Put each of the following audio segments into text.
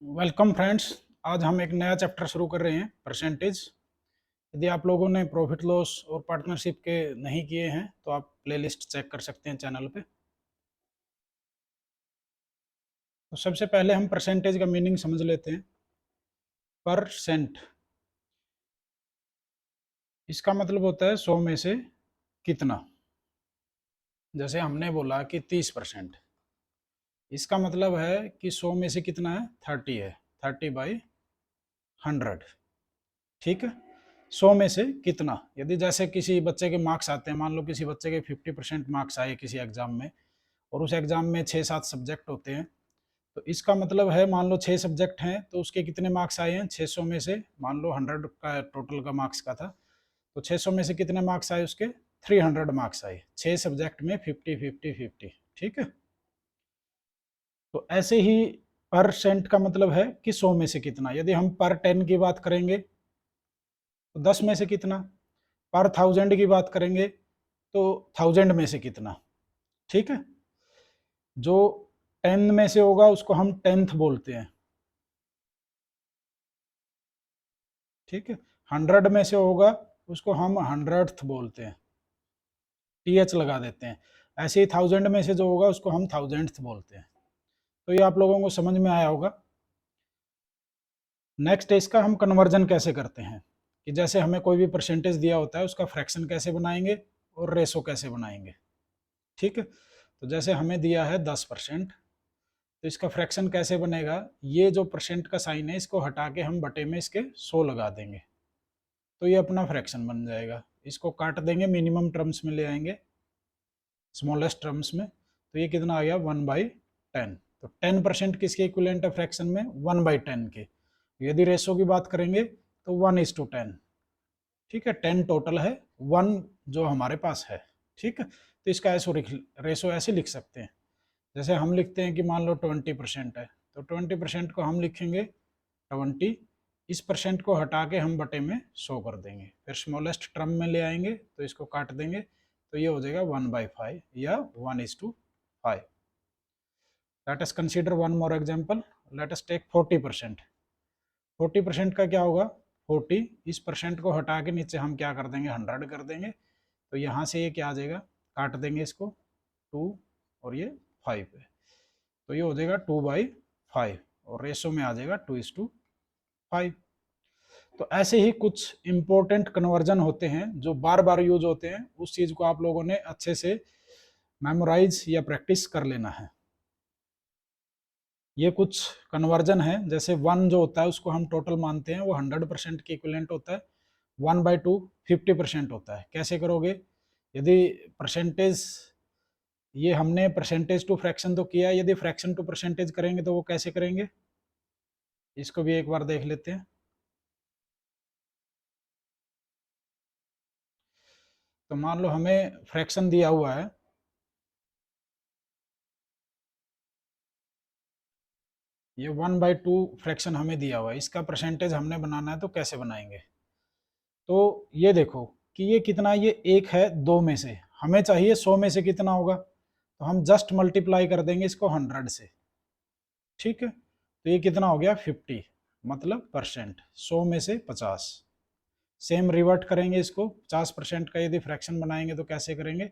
Welcome friends. आज हम एक नया चैप्टर शुरू कर रहे हैं, परसेंटेज। यदि आप लोगों ने प्रॉफिट लॉस और पार्टनरशिप के नहीं किए हैं तो आप प्लेलिस्ट चेक कर सकते हैं चैनल पे। तो सबसे पहले हम परसेंटेज का मीनिंग समझ लेते हैं। परसेंट, इसका मतलब होता है 100 में से कितना। जैसे हमने बोला कि 30%, इसका मतलब है कि 100 में से कितना है, 30 है, 30/100। ठीक है, 100 में से कितना। यदि जैसे किसी बच्चे के मार्क्स आते हैं, मान लो किसी बच्चे के 50% मार्क्स आए किसी एग्जाम में, और उस एग्जाम में 6-7 सब्जेक्ट होते हैं, तो इसका मतलब है मान लो 6 सब्जेक्ट हैं तो उसके कितने मार्क्स आए हैं, 600 में से। मान लो 100 का टोटल का मार्क्स का था, तो 600 में से कितने मार्क्स आए उसके, 300 मार्क्स आए। 6 सब्जेक्ट में 50-50-50। ठीक है, तो ऐसे ही परसेंट का मतलब है कि 100 में से कितना। यदि हम पर 10 की बात करेंगे तो 10 में से कितना, पर 1000 की बात करेंगे तो 1000 में से कितना। ठीक है, जो 10 में से होगा उसको हम 10th बोलते हैं। ठीक है, 100 में से होगा उसको हम 100th बोलते हैं, टीएच लगा देते हैं। ऐसे ही 1000 में से जो होगा उसको हम 1000th बोलते हैं। तो ये आप लोगों को समझ में आया होगा। नेक्स्ट इसका हम कन्वर्जन कैसे करते हैं, कि जैसे हमें कोई भी परसेंटेज दिया होता है उसका फ्रैक्शन कैसे बनाएंगे और रेशो कैसे बनाएंगे। ठीक है, तो जैसे हमें दिया है 10%, तो इसका फ्रैक्शन कैसे बनेगा, ये जो परसेंट का साइन है इसको हटा के हम बटे में इसके 100 लगा देंगे, तो ये अपना फ्रैक्शन बन जाएगा। इसको काट देंगे, मिनिमम टर्म्स में ले आएंगे, स्मॉलेस्ट टर्म्स में, तो ये कितना आ गया, 1/10। तो 10% किसके इक्विवेलेंट है फ्रैक्शन में, 1/10 के। यदि रेशो की बात करेंगे तो 1:10। ठीक है, 10 टोटल है, 1 जो हमारे पास है। ठीक है, तो इसका रेशो ऐसे लिख सकते हैं। जैसे हम लिखते हैं कि मान लो 20% है, तो 20% को हम लिखेंगे 20, इस परसेंट को हटा के हम बटे में 100 कर देंगे, फिर स्मॉलेस्ट टर्म में ले आएंगे तो इसको काट देंगे, तो ये हो जाएगा 1/5 या 1:5। Let us consider one more example. Let us take 40%। 40% का क्या होगा, 40, इस परसेंट को हटा के नीचे हम क्या कर देंगे, 100 कर देंगे, तो यहाँ से ये क्या आ जाएगा, काट देंगे इसको, 2 और ये 5 है, तो ये हो जाएगा 2/5, और रेशो में आ जाएगा 2:5। तो ऐसे ही कुछ इंपॉर्टेंट कन्वर्जन होते हैं जो बार बार यूज होते हैं, उस चीज को आप लोगों ने अच्छे से मेमोराइज या प्रैक्टिस कर लेना है। ये कुछ कन्वर्जन है, जैसे 1 जो होता है उसको हम टोटल मानते हैं, वो 100% के इक्विवेलेंट होता है। 1/2 50% होता है। कैसे करोगे, यदि परसेंटेज, ये हमने परसेंटेज टू फ्रैक्शन तो किया, यदि फ्रैक्शन टू परसेंटेज करेंगे तो वो कैसे करेंगे, इसको भी एक बार देख लेते हैं। तो मान लो हमें फ्रैक्शन दिया हुआ है, ये 1/2 फ्रैक्शन हमें दिया हुआ है, इसका परसेंटेज हमने बनाना है, तो कैसे बनाएंगे। तो ये देखो कि ये कितना, ये एक है 2 में से, हमें चाहिए 100 में से कितना होगा, तो हम जस्ट मल्टीप्लाई कर देंगे इसको 100 से। ठीक है, तो ये कितना हो गया, 50, मतलब परसेंट, 100 में से 50। सेम रिवर्ट करेंगे इसको, 50% का यदि फ्रैक्शन बनाएंगे तो कैसे करेंगे,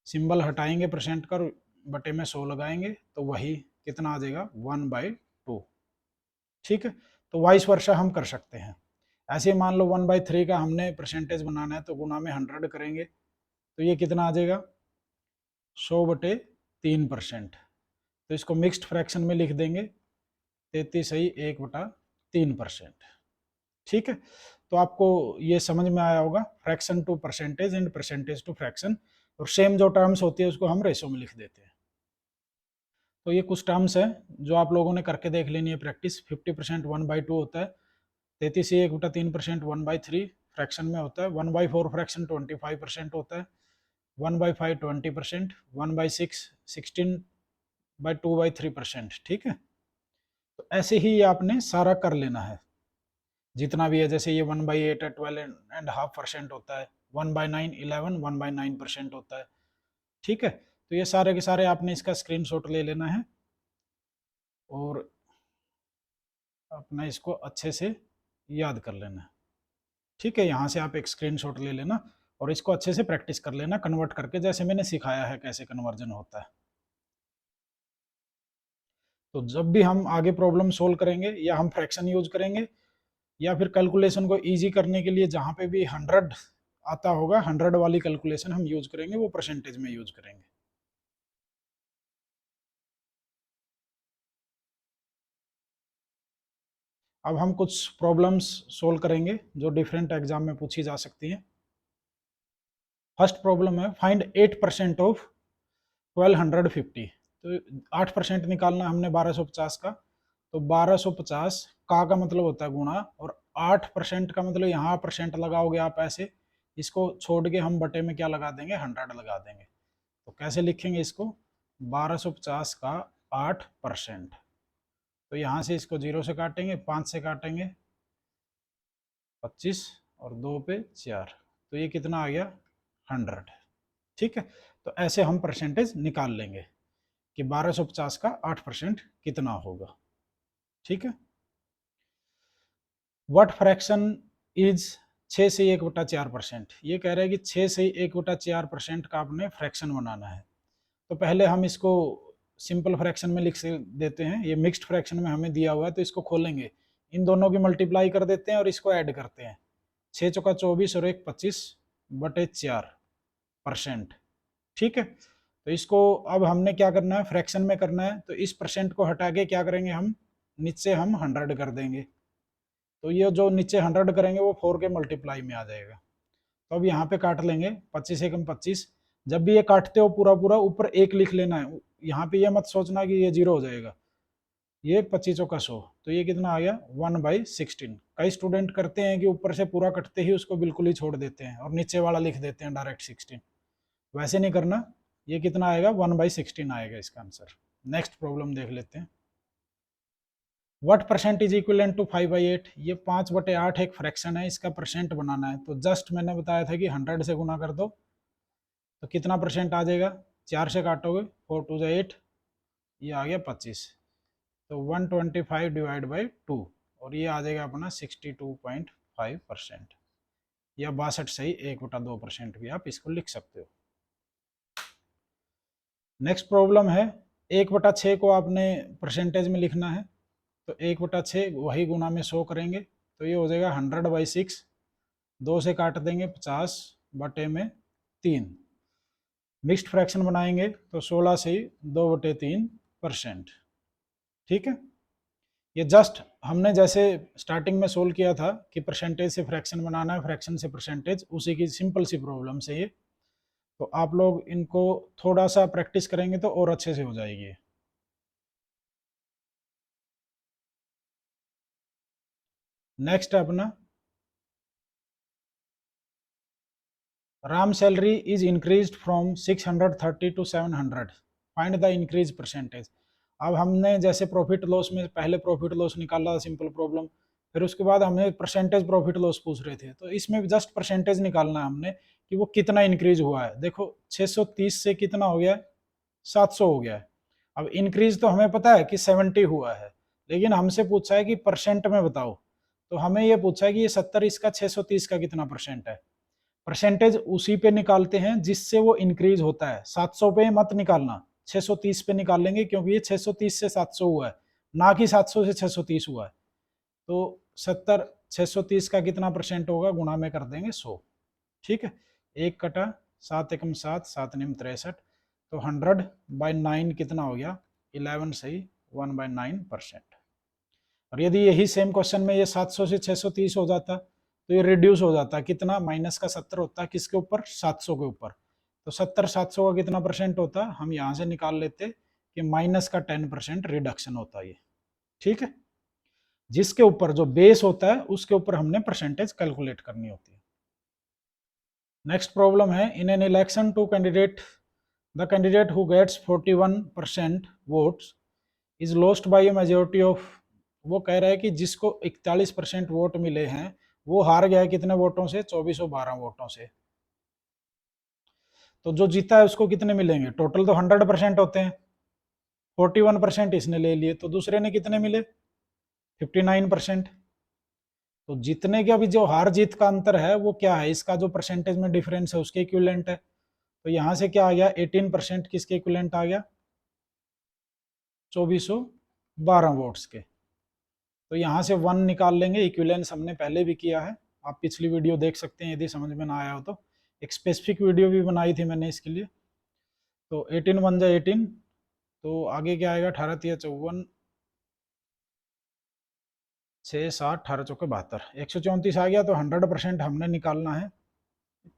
सिंबल हटाएंगे परसेंट का, बटे में 100 लगाएंगे, तो वही कितना आ जाएगा, 1/2। ठीक है, तो वाइस वर्षा हम कर सकते हैं। ऐसे मान लो 1/3 का हमने परसेंटेज बनाना है, तो गुना में 100 करेंगे, तो ये कितना आ जाएगा, 100/3%। तो इसको मिक्स्ड फ्रैक्शन में लिख देंगे, 33/1/3%। ठीक है, तो आपको ये समझ में आया होगा, fraction to percentage and percentage to fraction. और सेम जो टर्म्स होती है उसको हम रेशो में लिख देते हैं। तो ये कुछ टर्म्स है जो आप लोगों ने करके देख लेनी है प्रैक्टिस। 50% 1/2 होता है, 33/1/3% 1/3 फ्रैक्शन में होता है, 1/4 फ्रैक्शन 25% होता है, 1/5 20%, 1/6 16/2/3%। ठीक है, तो ऐसे ही ये आपने सारा कर लेना है जितना भी है। जैसे ये 1/8 है, 12.5% होता है, 1/9 11, 1/9% होता है। ठीक है, तो ये सारे के सारे आपने इसका स्क्रीनशॉट ले लेना है, और अपना इसको अच्छे से याद कर लेना है। ठीक है, यहाँ से आप एक स्क्रीनशॉट ले लेना और इसको अच्छे से प्रैक्टिस कर लेना कन्वर्ट करके, जैसे मैंने सिखाया है कैसे कन्वर्जन होता है। तो जब भी हम आगे प्रॉब्लम सोल्व करेंगे या हम फ्रैक्शन यूज करेंगे या फिर कैलकुलेशन को इजी करने के लिए जहाँ पे भी 100 आता होगा, 100 वाली कैलकुलेशन हम यूज करेंगे, वो परसेंटेज में यूज करेंगे। अब हम कुछ प्रॉब्लम्स सोल्व करेंगे जो डिफरेंट एग्जाम में पूछी जा सकती हैं। फर्स्ट प्रॉब्लम है, फाइंड 8% ऑफ 1250। तो 8% निकालना हमने 1250 का, तो 1250 का मतलब होता है गुणा, और 8% का मतलब यहाँ परसेंट लगाओगे आप ऐसे, इसको छोड़ के हम बटे में क्या लगा देंगे, 100 लगा देंगे। तो कैसे लिखेंगे इसको, 1250 का 8%। तो यहाँ से इसको 0 से काटेंगे, 5 से काटेंगे 25 और 2 पे 4, तो ये कितना आ गया 100। ठीक है, तो ऐसे हम परसेंटेज निकाल लेंगे कि 1250 का 8% कितना होगा। ठीक है, व्हाट फ्रैक्शन इज 6 से 1/4%। ये कह रहा है कि 6 से 1/4% का आपने फ्रैक्शन बनाना है। तो पहले हम इसको सिंपल फ्रैक्शन में लिख देते हैं, ये मिक्स्ड फ्रैक्शन में हमें दिया हुआ है, तो इसको खोलेंगे, इन दोनों की मल्टीप्लाई कर देते हैं और इसको ऐड करते हैं। 6 चौका 24 और 1 25/4%। ठीक है, तो इसको अब हमने क्या करना है, फ्रैक्शन में करना है, तो इस परसेंट को हटा के क्या करेंगे, हम नीचे हम 100 कर देंगे। तो ये जो नीचे 100 करेंगे वो 4 के मल्टीप्लाई में आ जाएगा। तो अब यहाँ पे काट लेंगे, 25 एकम 25। जब भी ये काटते हो पूरा पूरा ऊपर एक लिख लेना है, यहाँ पे ये मत सोचना कि ये 0 हो जाएगा। ये 25 का 100, तो ये कितना आ गया 1/16। कई स्टूडेंट करते हैं कि ऊपर से पूरा कटते ही उसको बिल्कुल ही छोड़ देते हैं और नीचे वाला लिख देते हैं डायरेक्ट 16। वैसे नहीं करना, ये कितना आएगा 1/16 आएगा इसका आंसर। नेक्स्ट प्रॉब्लम देख लेते हैं। What percent is equivalent to 5/8। ये 5/8 एक फ्रैक्शन है, इसका परसेंट बनाना है। तो जस्ट मैंने बताया था कि 100 से गुना कर दो, तो कितना परसेंट आ जाएगा, 4 से काटोगे 4 2 8, ये आ गया 25। तो 125 डिवाइड बाई 2, और ये आ जाएगा अपना 62.5%, या 62 सही 1/2% भी आप इसको लिख सकते हो। नेक्स्ट प्रॉब्लम है, 1/6 को आपने परसेंटेज में लिखना है। तो 1/6 वही गुना में 100 करेंगे, तो ये हो जाएगा 100/6। 2 से काट देंगे 50/3। मिक्स्ड फ्रैक्शन बनाएंगे तो 16 से 2/3%। ठीक है, ये जस्ट हमने जैसे स्टार्टिंग में सोल्व किया था कि परसेंटेज से फ्रैक्शन बनाना है, फ्रैक्शन से परसेंटेज, उसी की सिंपल सी प्रॉब्लम से ये। तो आप लोग इनको थोड़ा सा प्रैक्टिस करेंगे तो और अच्छे से हो जाएगी। नेक्स्ट है अपना, Ram salary is increased from 630 to 700, find the increase percentage. अब हमने जैसे प्रॉफिट लॉस में पहले प्रॉफिट लॉस निकाला सिंपल प्रॉब्लम, फिर उसके बाद हमें परसेंटेज प्रॉफिट लॉस पूछ रहे थे, तो इसमें जस्ट परसेंटेज निकालना है हमने कि वो कितना इंक्रीज हुआ है। देखो 630 से कितना हो गया, 700 हो गया है। अब इंक्रीज तो हमें पता है कि 70 हुआ है, लेकिन हमसे पूछा है कि परसेंट में बताओ। तो हमें ये पूछा है कि ये 70 इसका 630 का कितना परसेंट है। परसेंटेज उसी पे निकालते हैं जिससे वो इंक्रीज होता है, 700 पे मत निकालना, 630 पे निकाल लेंगे, क्योंकि ये 630 से 700 हुआ है, ना कि 700 से 630 हुआ है। तो 70 630 का कितना परसेंट होगा, गुणा में कर देंगे 100। ठीक है, 1 कटा 7 एकम 7, 7 निम 63, तो 100/9 कितना हो गया 11 सही 1/9%। और यदि यही सेम क्वेश्चन में ये 700 से 630 हो जाता तो ये रिड्यूस हो जाता, कितना माइनस का 70 होता, किसके ऊपर 700 के ऊपर। तो 70 700 का कितना परसेंट होता, हम यहाँ से निकाल लेते कि माइनस का 10% रिडक्शन होता है ये। ठीक है, जिसके ऊपर जो बेस होता है उसके ऊपर हमने परसेंटेज कैलकुलेट करनी होती है। नेक्स्ट प्रॉब्लम है, in an election two candidate the candidate who gets 41% votes is lost by a majority of. वो कह रहा है कि जिसको 41% वोट मिले हैं वो हार गया है कितने वोटों से, 2412 वोटों से। तो जो जीता है उसको कितने मिलेंगे, टोटल तो 100% होते हैं, 41% इसने ले लिए, तो दूसरे ने कितने मिले 59%। तो जितने के अभी जो हार जीत का अंतर है वो क्या है, इसका जो परसेंटेज में डिफरेंस है उसके इक्विवेलेंट है। तो यहां से क्या आ गया, 18% किसके इक्विवेलेंट आ गया, 2412 वोट्स के। तो यहां से 1 निकाल लेंगे, इक्विवेलेंस हमने पहले भी किया है, आप पिछली वीडियो देख सकते हैं यदि समझ में ना आया हो तो, एक स्पेसिफिक वीडियो भी बनाई थी मैंने इसके लिए। तो 18 1 जा 18, तो आगे क्या आएगा, 18 3 54, 6 7 18 चौके 72, 134 आ गया। तो 100% हमने निकालना है,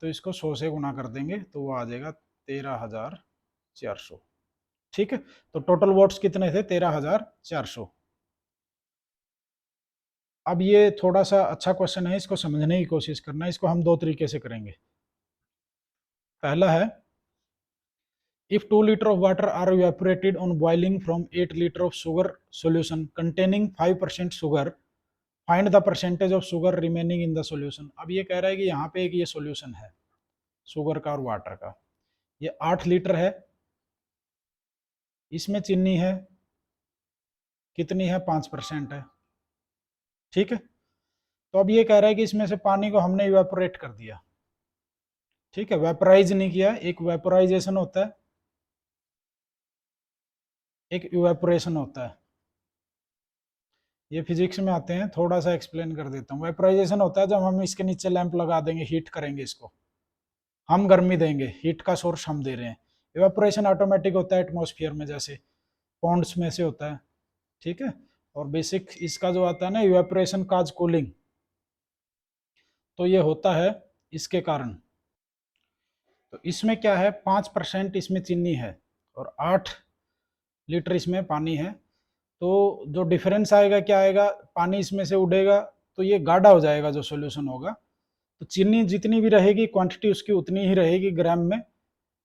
तो इसको 100 से गुना कर देंगे तो वो आ जाएगा 13,400। ठीक है, तो टोटल वोट्स कितने थे, 13,400। अब ये थोड़ा सा अच्छा क्वेश्चन है, इसको समझने की कोशिश करना है। इसको हम दो तरीके से करेंगे। पहला है, if 2 liter of water are evaporated on boiling from 8 liter of sugar solution containing 5% sugar, find the percentage of sugar remaining in the solution। अब ये कह रहा है कि यहाँ पे एक ये सॉल्यूशन है शुगर का और वाटर का, ये 8 लीटर है, इसमें चीनी है कितनी है, 5% है। ठीक है, तो अब ये कह रहा है कि इसमें से पानी को हमने इवेपोरेट कर दिया। ठीक है, वेपराइज नहीं किया, एक वेपोराइजेशन होता है, एक इवेपोरेशन होता है। ये फिजिक्स में आते हैं, थोड़ा सा एक्सप्लेन कर देता हूँ। वेपराइजेशन होता है जब हम इसके नीचे लैंप लगा देंगे, हीट करेंगे, इसको हम गर्मी देंगे, हीट का सोर्स हम दे रहे हैं। इवेपोरेशन ऑटोमेटिक होता है एटमॉस्फेयर में, जैसे पॉन्ड्स में से होता है। ठीक है, और बेसिक इसका जो आता है ना, इवेपोरेशन काज कूलिंग, तो ये होता है इसके कारण। तो इसमें क्या है, 5% इसमें चीनी है और 8 लीटर इसमें पानी है। तो जो डिफरेंस आएगा क्या आएगा, पानी इसमें से उड़ेगा तो ये गाढ़ा हो जाएगा जो सॉल्यूशन होगा। तो चीनी जितनी भी रहेगी क्वांटिटी उसकी उतनी ही रहेगी ग्राम में,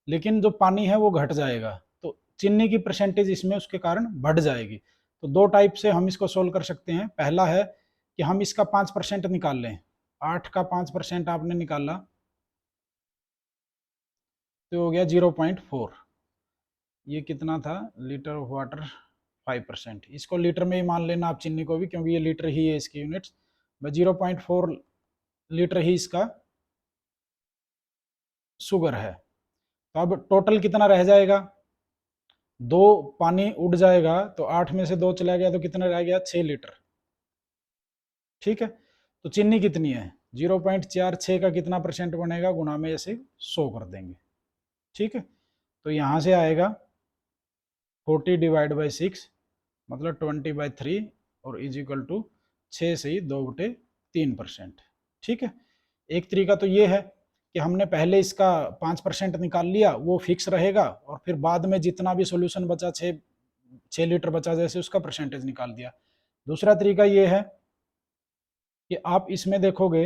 लेकिन जो पानी है वो घट जाएगा। तो चीनी की परसेंटेज इसमें उसके कारण बढ़ जाएगी। तो दो टाइप से हम इसको सोल्व कर सकते हैं। पहला है कि हम इसका 5% निकाल लें, 8 का 5% आपने निकाला तो हो गया 0.4। ये कितना था, लीटर ऑफ वाटर 5%, इसको लीटर में ही मान लेना आप चीनी को भी, क्योंकि ये लीटर ही है इसकी यूनिट्स। 0.4 लीटर ही इसका शुगर है। तो अब टोटल कितना रह जाएगा, 2 पानी उड़ जाएगा, तो 8 में से 2 चला गया तो कितना रह गया, 6 लीटर। ठीक है, तो चीनी कितनी है, 0.46 का कितना परसेंट बनेगा, गुना में ऐसे 100 कर देंगे। ठीक है, तो यहाँ से आएगा 40 डिवाइड बाई 6 मतलब 20/3 और इज इक्वल टू 6 से ही 2/3%। ठीक है, एक तरीका तो ये है कि हमने पहले इसका 5% निकाल लिया, वो फिक्स रहेगा, और फिर बाद में जितना भी सॉल्यूशन बचा, 6 लीटर बचा जैसे, उसका परसेंटेज निकाल दिया। दूसरा तरीका ये है कि आप इसमें देखोगे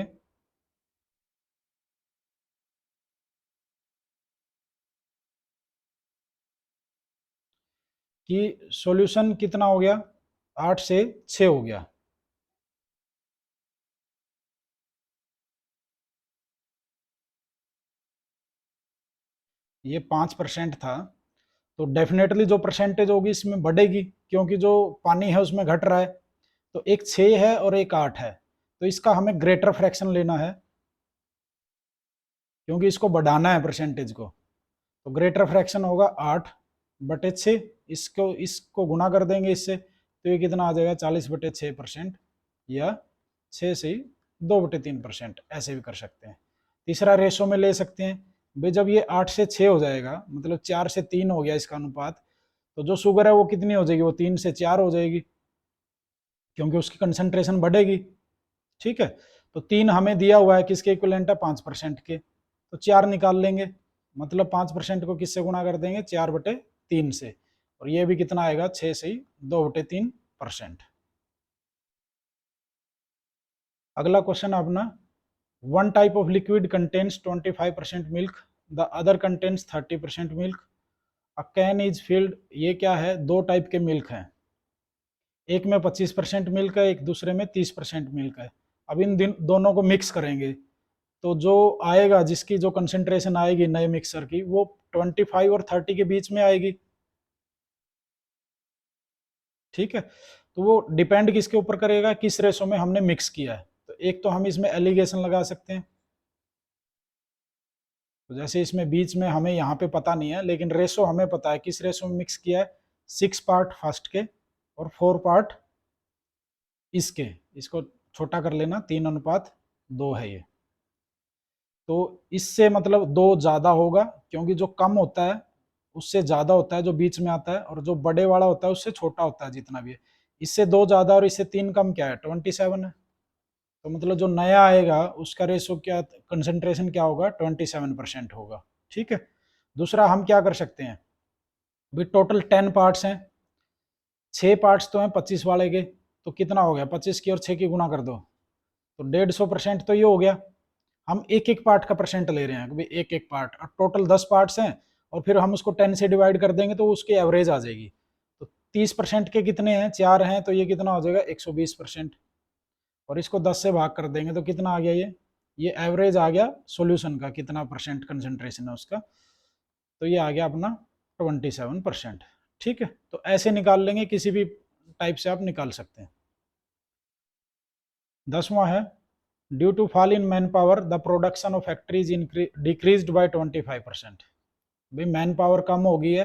कि सॉल्यूशन कितना हो गया, 8 से 6 हो गया। ये 5% था, तो डेफिनेटली जो परसेंटेज होगी इसमें बढ़ेगी, क्योंकि जो पानी है उसमें घट रहा है। तो एक 6 है और एक 8 है, तो इसका हमें ग्रेटर फ्रैक्शन लेना है, क्योंकि इसको बढ़ाना है परसेंटेज को। तो ग्रेटर फ्रैक्शन होगा 8/6, इसको इसको गुना कर देंगे इससे, तो ये कितना आ जाएगा, 40/6%, या 6 से 2/3%, ऐसे भी कर सकते हैं। तीसरा रेशो में ले सकते हैं भाई, जब ये 8 से 6 हो जाएगा, मतलब 4 से 3 हो गया इसका अनुपात, तो जो शुगर है वो कितनी हो जाएगी, वो 3 से 4 हो जाएगी, क्योंकि उसकी कंसंट्रेशन बढ़ेगी। ठीक है, तो 3 हमें दिया हुआ है, किसके इक्विवेलेंट है, 5% के, तो 4 निकाल लेंगे, मतलब 5% को किससे गुणा कर देंगे, 4/3 से, और ये भी कितना आएगा, 6 से 2/3%। अगला क्वेश्चन अपना, one type of liquid contains 25% milk, the other contains 30% milk, a can is filled. ये क्या है, दो टाइप के मिल्क हैं, एक में 25% मिल्क है, एक दूसरे में 30% मिल्क है। अब इन दोनों को मिक्स करेंगे, तो जो आएगा, जिसकी जो कंसेंट्रेशन आएगी नए मिक्सर की, वो 25 और 30 के बीच में आएगी। ठीक है, तो वो डिपेंड किसके ऊपर करेगा, किस रेशो में हमने मिक्स किया है। तो एक तो हम इसमें एलिगेशन लगा सकते हैं, तो जैसे इसमें बीच में हमें यहाँ पे पता नहीं है, लेकिन रेशो हमें पता है किस रेशो में मिक्स किया है, 6 पार्ट फर्स्ट के और 4 पार्ट इसके, इसको छोटा कर लेना, 3:2 है ये। तो इससे मतलब 2 ज्यादा होगा, क्योंकि जो कम होता है उससे ज्यादा होता है जो बीच में आता है, और जो बड़े वाला होता है उससे छोटा होता है जितना भी है। इससे 2 ज्यादा और इससे 3 कम क्या है, 27 है। तो मतलब जो नया आएगा उसका रेशो क्या, कंसेंट्रेशन क्या होगा, 27% होगा। ठीक है। दूसरा हम क्या कर सकते हैं, भी टोटल 10 पार्ट्स हैं, 6 पार्ट्स तो हैं 25 वाले के, तो कितना हो गया, 25 की और 6 की गुणा कर दो, तो 150% तो ये हो गया। हम एक एक पार्ट का परसेंट ले रहे हैं, भाई एक एक पार्ट, और टोटल 10 पार्ट्स हैं, और फिर हम उसको 10 से डिवाइड कर देंगे तो उसकी एवरेज आ जाएगी। तो 30% के कितने हैं, 4 हैं, तो ये कितना हो जाएगा, 120%। और इसको 10 से भाग कर देंगे तो कितना आ गया, ये एवरेज आ गया सॉल्यूशन का, कितना परसेंट कंसंट्रेशन है उसका, तो ये आ गया अपना 27%। ठीक है। तो ऐसे निकाल लेंगे, किसी भी टाइप से आप निकाल सकते हैं। 10वां है, due to fall in man power the production of factories decreased by 25%। भाई मैन पावर कम हो गई है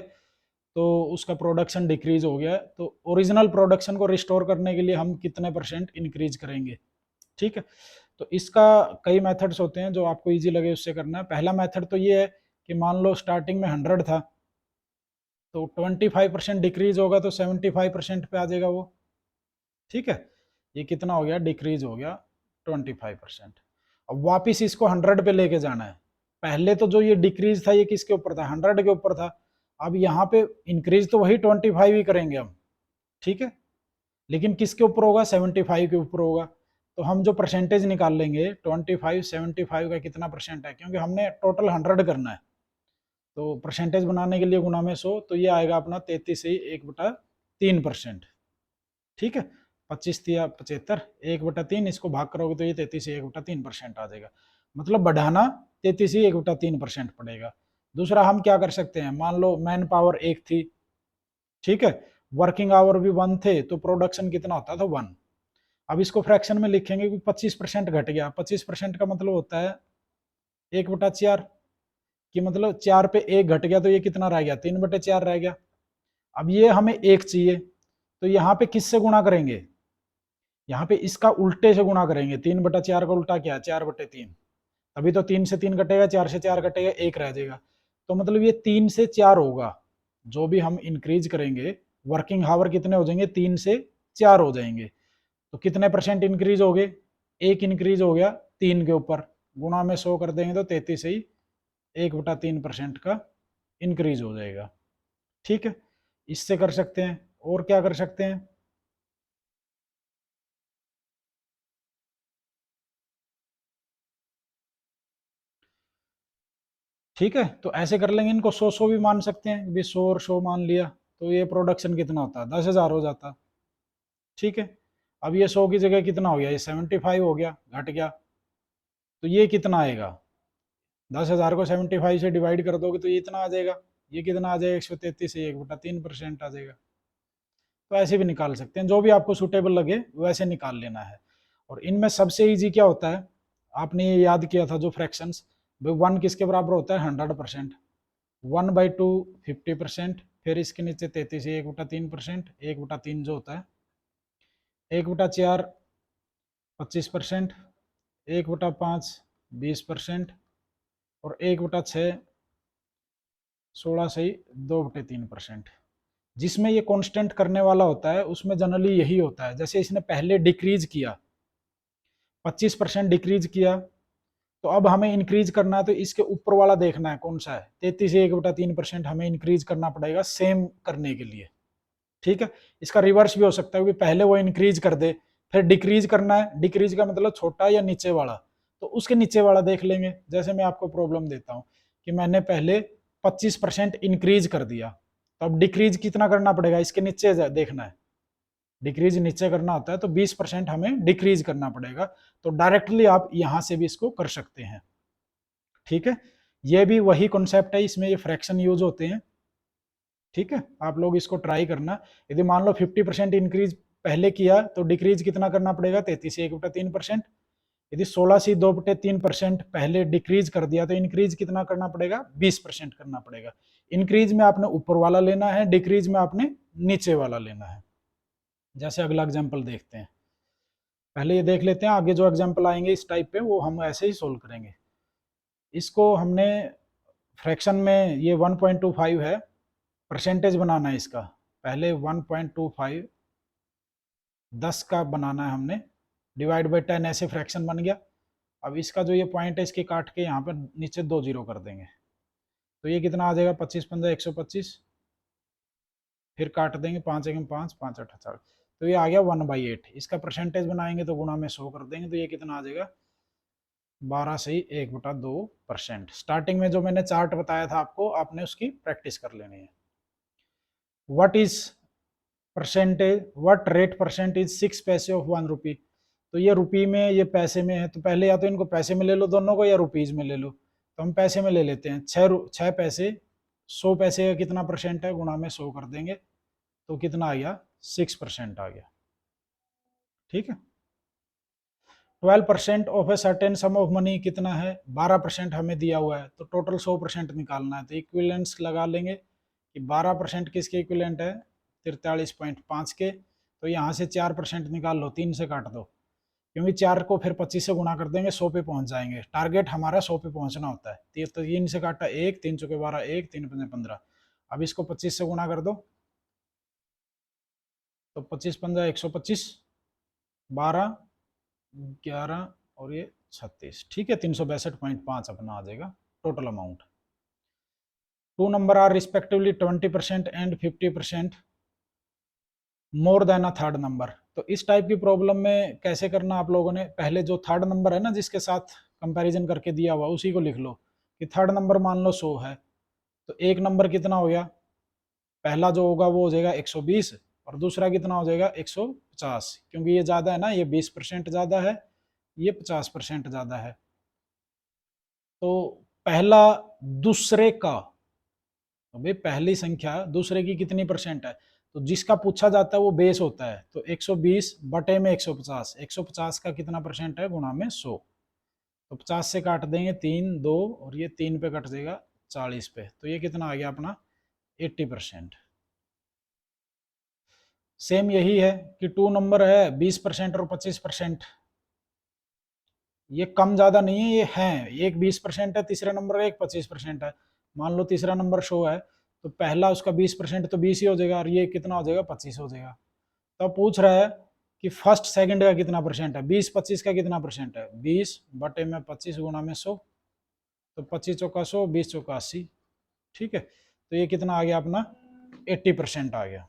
तो उसका प्रोडक्शन डिक्रीज हो गया है, तो ओरिजिनल प्रोडक्शन को रिस्टोर करने के लिए हम कितने परसेंट इंक्रीज करेंगे। ठीक है। तो इसका कई मेथड्स होते हैं, जो आपको इजी लगे उससे करना है। पहला मेथड तो ये है कि मान लो स्टार्टिंग में 100 था, तो 25% डिक्रीज होगा तो 75% पे आ जाएगा वो। ठीक है। ये कितना हो गया, डिक्रीज हो गया 25%। अब वापिस इसको 100 पे लेके जाना है। पहले तो जो ये डिक्रीज था ये किसके ऊपर था, 100 के ऊपर था। अब यहाँ पे इंक्रीज तो वही 25 ही करेंगे हम। ठीक है। लेकिन किसके ऊपर होगा, 75 के ऊपर होगा। तो हम जो परसेंटेज निकाल लेंगे 25 75 का कितना परसेंट है, क्योंकि हमने टोटल 100 करना है, तो परसेंटेज बनाने के लिए गुना में 100, तो ये आएगा अपना 33 ही 1/3%। ठीक है। 25 तिया 75, 1/3, इसको भाग करोगे तो ये 33 ही 1/3% आ जाएगा। मतलब बढ़ाना 33 ही 1/3% पड़ेगा। दूसरा हम क्या कर सकते हैं, मान लो मैन पावर 1 थी, ठीक है, वर्किंग आवर भी 1 थे, तो प्रोडक्शन कितना होता था, 1। अब इसको फ्रैक्शन में लिखेंगे कि 25% घट गया। 25% का मतलब होता है 1/4, कि मतलब 4 पे 1 घट गया तो ये कितना रह गया, 3/4 रह गया। अब ये हमें 1 चाहिए, तो यहाँ पे किससे गुणा करेंगे, यहाँ पे इसका उल्टे से गुणा करेंगे। 3/4 का उल्टा क्या है, 4/3। अभी तो 3 से 3 कटेगा, 4 से 4 कटेगा, 1 रह जाएगा। तो मतलब ये 3 से 4 होगा। जो भी हम इंक्रीज करेंगे, वर्किंग हावर कितने हो जाएंगे, 3 से 4 हो जाएंगे। तो कितने परसेंट इंक्रीज हो गए, 1 इंक्रीज हो गया 3 के ऊपर, गुणा में 100 कर देंगे तो 33 ही 1/3% का इंक्रीज हो जाएगा। ठीक है। इससे कर सकते हैं। और क्या कर सकते हैं, ठीक है, तो ऐसे कर लेंगे। इनको 100 भी मान सकते हैं, भी 100 और 100 मान लिया, तो ये प्रोडक्शन कितना होता है, 10,000 हो जाता। ठीक है। अब ये 100 की जगह कितना हो गया, ये 75 हो गया, घट गया। तो ये कितना आएगा, 10,000 को 75 से डिवाइड कर दोगे तो ये इतना आ जाएगा। ये कितना आ जाएगा, 133 से 1/3% आ जाएगा। तो ऐसे भी निकाल सकते हैं, जो भी आपको सुटेबल लगे वैसे निकाल लेना है। और इनमें सबसे इजी क्या होता है, आपने ये याद किया था जो फ्रैक्शंस, भाई 1 किसके बराबर होता है, 100%। 1/2 50%, फिर इसके नीचे 33 1/3%, 1/3 जो होता है, 1/4 25%, 1/5 20%, और 1/6 16 से 2/3%। जिसमें ये कांस्टेंट करने वाला होता है उसमें जनरली यही होता है। जैसे इसने पहले डिक्रीज किया, 25% डिक्रीज किया, तो अब हमें इंक्रीज करना है, तो इसके ऊपर वाला देखना है कौन सा है, 33 से 1/3% हमें इंक्रीज करना पड़ेगा सेम करने के लिए। ठीक है। इसका रिवर्स भी हो सकता है कि पहले वो इंक्रीज कर दे, फिर डिक्रीज करना है, डिक्रीज का मतलब छोटा या नीचे वाला, तो उसके नीचे वाला देख लेंगे। जैसे मैं आपको प्रॉब्लम देता हूं कि मैंने पहले 25% इंक्रीज कर दिया, तो अब डिक्रीज कितना करना पड़ेगा, इसके नीचे देखना है, डिक्रीज नीचे करना होता है, तो 20% हमें डिक्रीज करना पड़ेगा। तो डायरेक्टली आप यहां से भी इसको कर सकते हैं। ठीक है। ये भी वही कॉन्सेप्ट है, इसमें ये फ्रैक्शन यूज होते हैं। ठीक है। आप लोग इसको ट्राई करना। यदि मान लो 50% इंक्रीज पहले किया तो डिक्रीज कितना करना पड़ेगा, 33 से 1/3%। यदि 16 से 2/3% पहले डिक्रीज कर दिया तो इंक्रीज कितना करना पड़ेगा, 20% करना पड़ेगा। इंक्रीज में आपने ऊपर वाला लेना है, डिक्रीज में आपने नीचे वाला लेना है। जैसे अगला एग्जाम्पल देखते हैं, पहले ये देख लेते हैं, आगे जो एग्जाम्पल आएंगे इस टाइप पे वो हम ऐसे ही सोल्व करेंगे। इसको हमने फ्रैक्शन में ये 1.25 है, परसेंटेज बनाना है इसका। पहले 1.25 10 का बनाना है हमने, डिवाइड बाई 10 ऐसे फ्रैक्शन बन गया। अब इसका जो ये पॉइंट है इसके काट के यहाँ पर नीचे 2 जीरो कर देंगे, तो ये कितना आ जाएगा, 25 15 125, फिर काट देंगे 5 1 5 5 8 4, तो ये आ गया 1/8। इसका परसेंटेज बनाएंगे तो गुणा में 100 कर देंगे, तो ये कितना आ जाएगा, 12 से 1/2%। स्टार्टिंग में जो मैंने चार्ट बताया था आपको, आपने उसकी प्रैक्टिस कर लेनी है। What is percentage, what rate percent is 6 पैसे ऑफ 1 रुपी। तो ये रुपी में, ये पैसे में है, तो पहले या तो इनको पैसे में ले लो दोनों को, या रुपीज में ले लो। तो हम पैसे में ले लेते हैं। 6 पैसे 100 पैसे का कितना परसेंट है, गुणा में 100 कर देंगे, तो कितना आ गया, 6% आ गया। ठीक है। 12% of a certain some of money कितना है, 12% हमें दिया हुआ है, तो टोटल 100% निकालना है। तो इक्विवेलेंट्स लगा लेंगे कि 12% किसके इक्विवेलेंट है, 43.5 के। तो यहाँ से 4% निकाल लो, 3 से काट दो, क्योंकि 4 को फिर 25 से गुणा कर देंगे, 100 पे पहुंच जाएंगे। टारगेट हमारा 100 पे पहुंचना होता है। तो 3 से काटा 1, 3 चौके 12, 1 3 पंजे 15। अब इसको 25 से गुणा कर दो, तो 25 पंजा 125, 12 11 और ये 36। ठीक है, 362.5 अपना आ जाएगा total amount. 2 number are respectively 20% and 50% more than a third number. तो इस टाइप की प्रॉब्लम में कैसे करना आप लोगों ने, पहले जो थर्ड नंबर है ना जिसके साथ कंपैरिजन करके दिया हुआ, उसी को लिख लो कि थर्ड नंबर मान लो 100 है, तो एक नंबर कितना हो गया, पहला जो होगा वो हो जाएगा 120, और दूसरा कितना हो जाएगा 150, क्योंकि ये ज्यादा है ना, ये 20% ज्यादा है, ये 50% ज्यादा है। तो पहला दूसरे का, तो भाई पहली संख्या दूसरे की कितनी परसेंट है, तो जिसका पूछा जाता है वो बेस होता है। तो 120 बटे में 150, 150 का कितना परसेंट है, गुणा में 100। तो 50 से काट देंगे 3 2, और ये 3 पे कट जाएगा 40 पे, तो ये कितना आ गया अपना 80%। सेम यही है कि 2 नंबर है 20% और 25%, ये कम ज्यादा नहीं है, ये है, एक 20% है तीसरा नंबर एक 25% है। मान लो तीसरा नंबर 100 है, तो पहला उसका 20% तो 20 ही हो जाएगा, और ये कितना हो जाएगा 25 हो जाएगा। तो अब पूछ रहा है कि फर्स्ट सेकंड का कितना परसेंट है, 20 25 का कितना परसेंट है, 20 बटे में 25 गुणा में 100, तो 25 चौका 100, 20 चौका 80। ठीक है, तो ये कितना आ गया अपना 80% आ गया।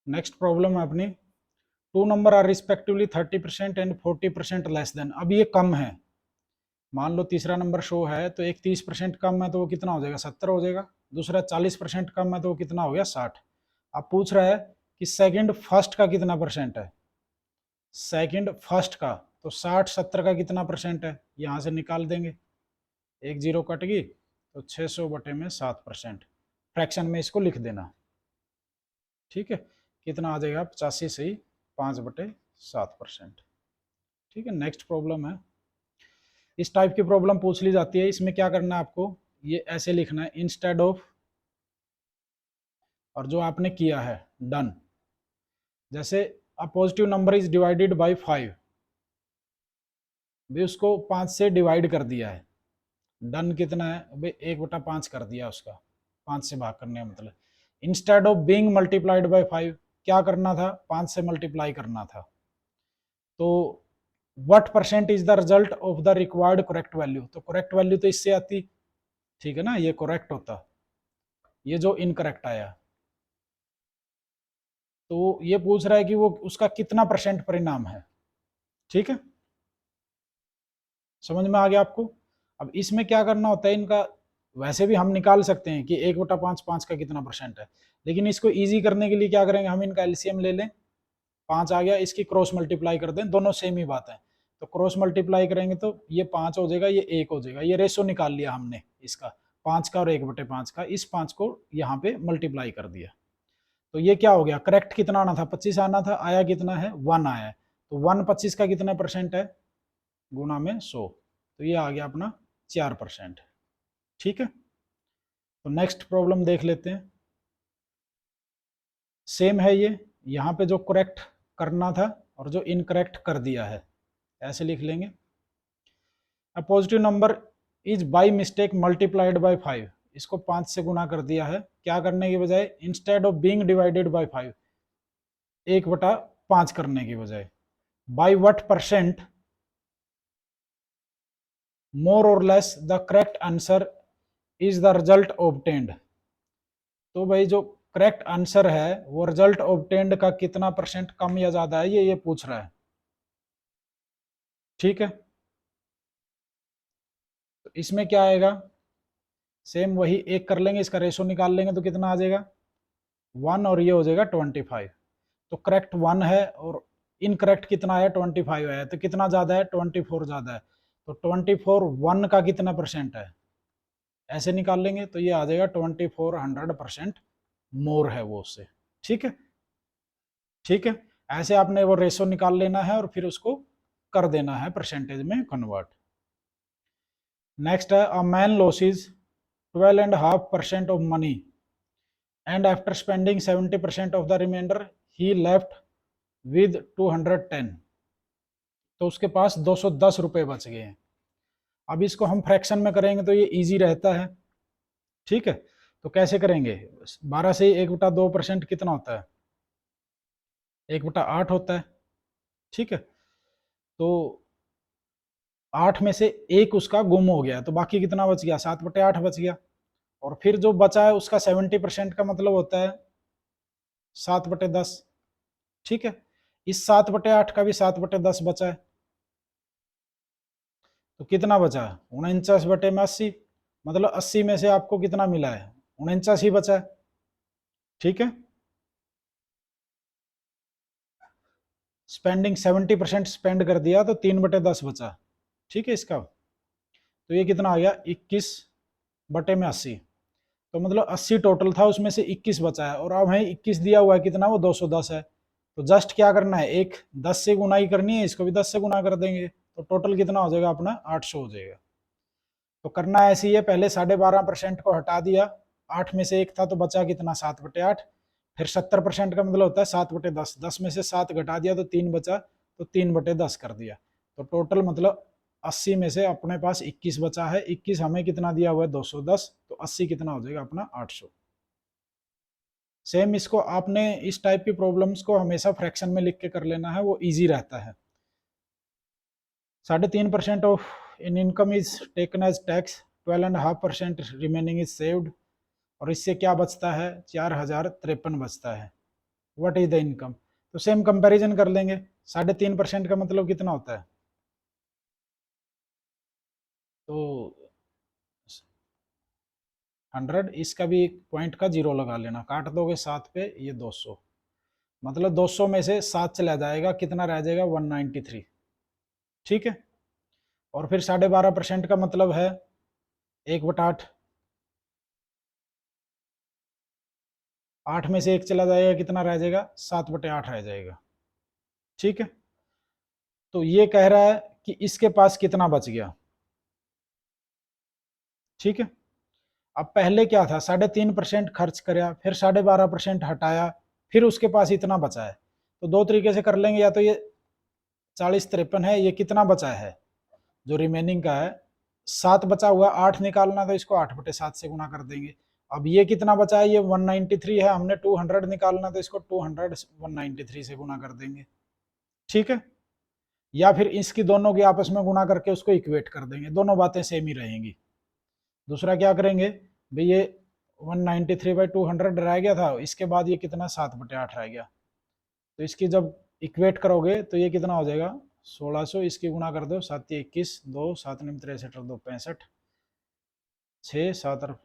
नेक्स्ट प्रॉब्लम है अपनी, 2 number are respectively 30% and 40% less than. अब ये कम है, मान लो तीसरा नंबर शो है, तो एक 30% कम है तो वो कितना हो जाएगा 70 हो जाएगा, दूसरा 40% कम है तो वो कितना हो गया 60। अब पूछ रहा है कि सेकंड फर्स्ट का कितना परसेंट है, सेकंड फर्स्ट का, तो 60 70 का कितना परसेंट है, यहां से निकाल देंगे, एक जीरो कट गई, तो 600 बटे में 7%, फ्रैक्शन में इसको लिख देना। ठीक है, कितना आ जाएगा 85 से 5/7%। ठीक है, नेक्स्ट प्रॉब्लम है, इस टाइप की प्रॉब्लम पूछ ली जाती है। इसमें क्या करना है आपको, ये ऐसे लिखना है इंस्टेड ऑफ, और जो आपने किया है डन। जैसे a positive number is divided by 5, भी उसको 5 से डिवाइड कर दिया है, डन कितना है भाई 1/5 कर दिया उसका, 5 से भाग करने का मतलब। Instead of being multiplied by 5, क्या करना था, 5 से मल्टीप्लाई करना था। तो what percent is the result of the required correct value, तो करेक्ट वैल्यू तो इससे आती, ठीक है ना, ये करेक्ट होता, ये जो इनकरेक्ट आया, तो ये पूछ रहा है कि वो उसका कितना परसेंट परिणाम है। ठीक है, समझ में आ गया आपको। अब इसमें क्या करना होता है इनका, वैसे भी हम निकाल सकते हैं कि 1/5 5 का कितना परसेंट है, लेकिन इसको इजी करने के लिए क्या करेंगे, हम इनका एलसीएम ले लें, 5 आ गया, इसकी क्रॉस मल्टीप्लाई कर दें, दोनों सेम ही बात है, तो क्रॉस मल्टीप्लाई करेंगे तो ये 5 हो जाएगा, ये 1 हो जाएगा, ये रेशो निकाल लिया हमने इसका 5 का और 1/5 का, इस 5 को यहाँ पे मल्टीप्लाई कर दिया, तो ये क्या हो गया, करेक्ट कितना आना था, 25 आना था, आया कितना है, 1 आया है। तो 1 25 का कितना परसेंट है, गुना में 100, तो ये आ गया अपना 4%। ठीक है, तो नेक्स्ट प्रॉब्लम देख लेते हैं। सेम है ये, यहाँ पे जो करेक्ट करना था और जो इनकरेक्ट कर दिया है, ऐसे लिख लेंगे। A positive number is by mistake multiplied by 5, इसको 5 से गुना कर दिया है, क्या करने की बजाय, instead of being divided by 5, 1/5 करने की बजाय, बाय व्हाट परसेंट मोर और less the correct answer is the result obtained. तो भाई जो करेक्ट आंसर है वो रिजल्ट ऑब्टेन्ड का कितना परसेंट कम या ज्यादा है, ये पूछ रहा है। ठीक है, तो इसमें क्या आएगा, सेम वही एक कर लेंगे, इसका रेशो निकाल लेंगे तो कितना आ जाएगा 1 और ये हो जाएगा 25। तो करेक्ट 1 है और इनकरेक्ट कितना है 25 है, तो कितना ज्यादा है 24 ज्यादा है। तो 24 1 का कितना परसेंट है, ऐसे निकाल लेंगे तो ये आ जाएगा 2400% मोर है वो उससे। ठीक है, ठीक है, ऐसे आपने वो रेशो निकाल लेना है और फिर उसको कर देना है परसेंटेज में कन्वर्ट। नेक्स्ट है, a man losses 12.5% of money and after spending 70% of the remainder he left with 210, तो उसके पास 210 रुपए बच गए हैं। अब इसको हम फ्रैक्शन में करेंगे तो ये इजी रहता है। ठीक है, तो कैसे करेंगे, 12 से 1/2% कितना होता है, 1/8 होता है। ठीक है, तो 8 में से एक उसका गुम हो गया, तो बाकी कितना बच गया, 7/8 बच गया। और फिर जो बचा है उसका 70% का मतलब होता है 7/10। ठीक है, इस 7/8 का भी 7/10 बचा है, तो कितना बचा, 49/80, मतलब 80 में से आपको कितना मिला है, 49 ही बचा है। ठीक है, स्पेंडिंग 70% स्पेंड कर दिया तो 3/10 बचा। ठीक है, इसका तो ये कितना आ गया 21/80, तो मतलब 80 टोटल था, उसमें से 21 बचा है, और अब हमें 21 दिया हुआ है कितना, वो 210 है। तो जस्ट क्या करना है, एक 10 से गुना ही करनी है, इसको भी 10 से गुना कर देंगे, तो टोटल कितना हो जाएगा अपना 800 हो जाएगा। तो करना ऐसे ही है, पहले 12.5% को हटा दिया, 8 में से एक था तो बचा कितना 7/8, फिर 70% का मतलब होता है 7/10, 10 में से 7 घटा दिया तो 3 बचा, तो 3/10 कर दिया। तो टोटल मतलब 80 में से अपने पास 21 बचा है, 21 हमें कितना दिया हुआ है 210, तो 80 कितना हो जाएगा अपना 800। सेम इसको आपने इस टाइप की प्रॉब्लम्स को हमेशा फ्रैक्शन में लिख के कर लेना है, वो इजी रहता है। 3.5% of in income is taken as tax, 12.5% remaining is saved, और इससे क्या बचता है 4053 बचता है। व्हाट इज द इनकम, तो सेम कंपैरिजन कर लेंगे, 3.5% का मतलब कितना होता है, तो 100, इसका भी एक पॉइंट का 0 लगा लेना, काट दोगे 7 पे, ये 200, मतलब 200 में से 7 चला जाएगा, कितना रह जाएगा 193। ठीक है, और फिर 12.5% का मतलब है 1/8, 8 में से एक चला जाएगा, कितना रह जाएगा 7/8 रह जाएगा। ठीक है, तो ये कह रहा है कि इसके पास कितना बच गया। ठीक है, अब पहले क्या था, 3.5% खर्च कराया, फिर 12.5% हटाया, फिर उसके पास इतना बचा है। तो दो तरीके से कर लेंगे, या तो ये 4053 है, ये कितना बचा है जो रिमेनिंग का है, 7 बचा हुआ, 8 निकालना, तो इसको 8/7 से गुना कर देंगे। अब ये कितना बचा है, ये 193 है, हमने 200 निकालना, तो इसको 200 193 से गुना कर देंगे। ठीक है, या फिर इसकी दोनों की आपस में गुना करके उसको इक्वेट कर देंगे, दोनों बातें सेम ही रहेंगी। दूसरा क्या करेंगे भाई, ये 193/200 रह गया था, इसके बाद ये कितना 7/8 रह गया, तो इसकी जब इक्वेट करोगे तो ये कितना हो जाएगा 1600, इसकी गुना कर दो, 7 21, 2 7 9 63 और 2 65, 6 7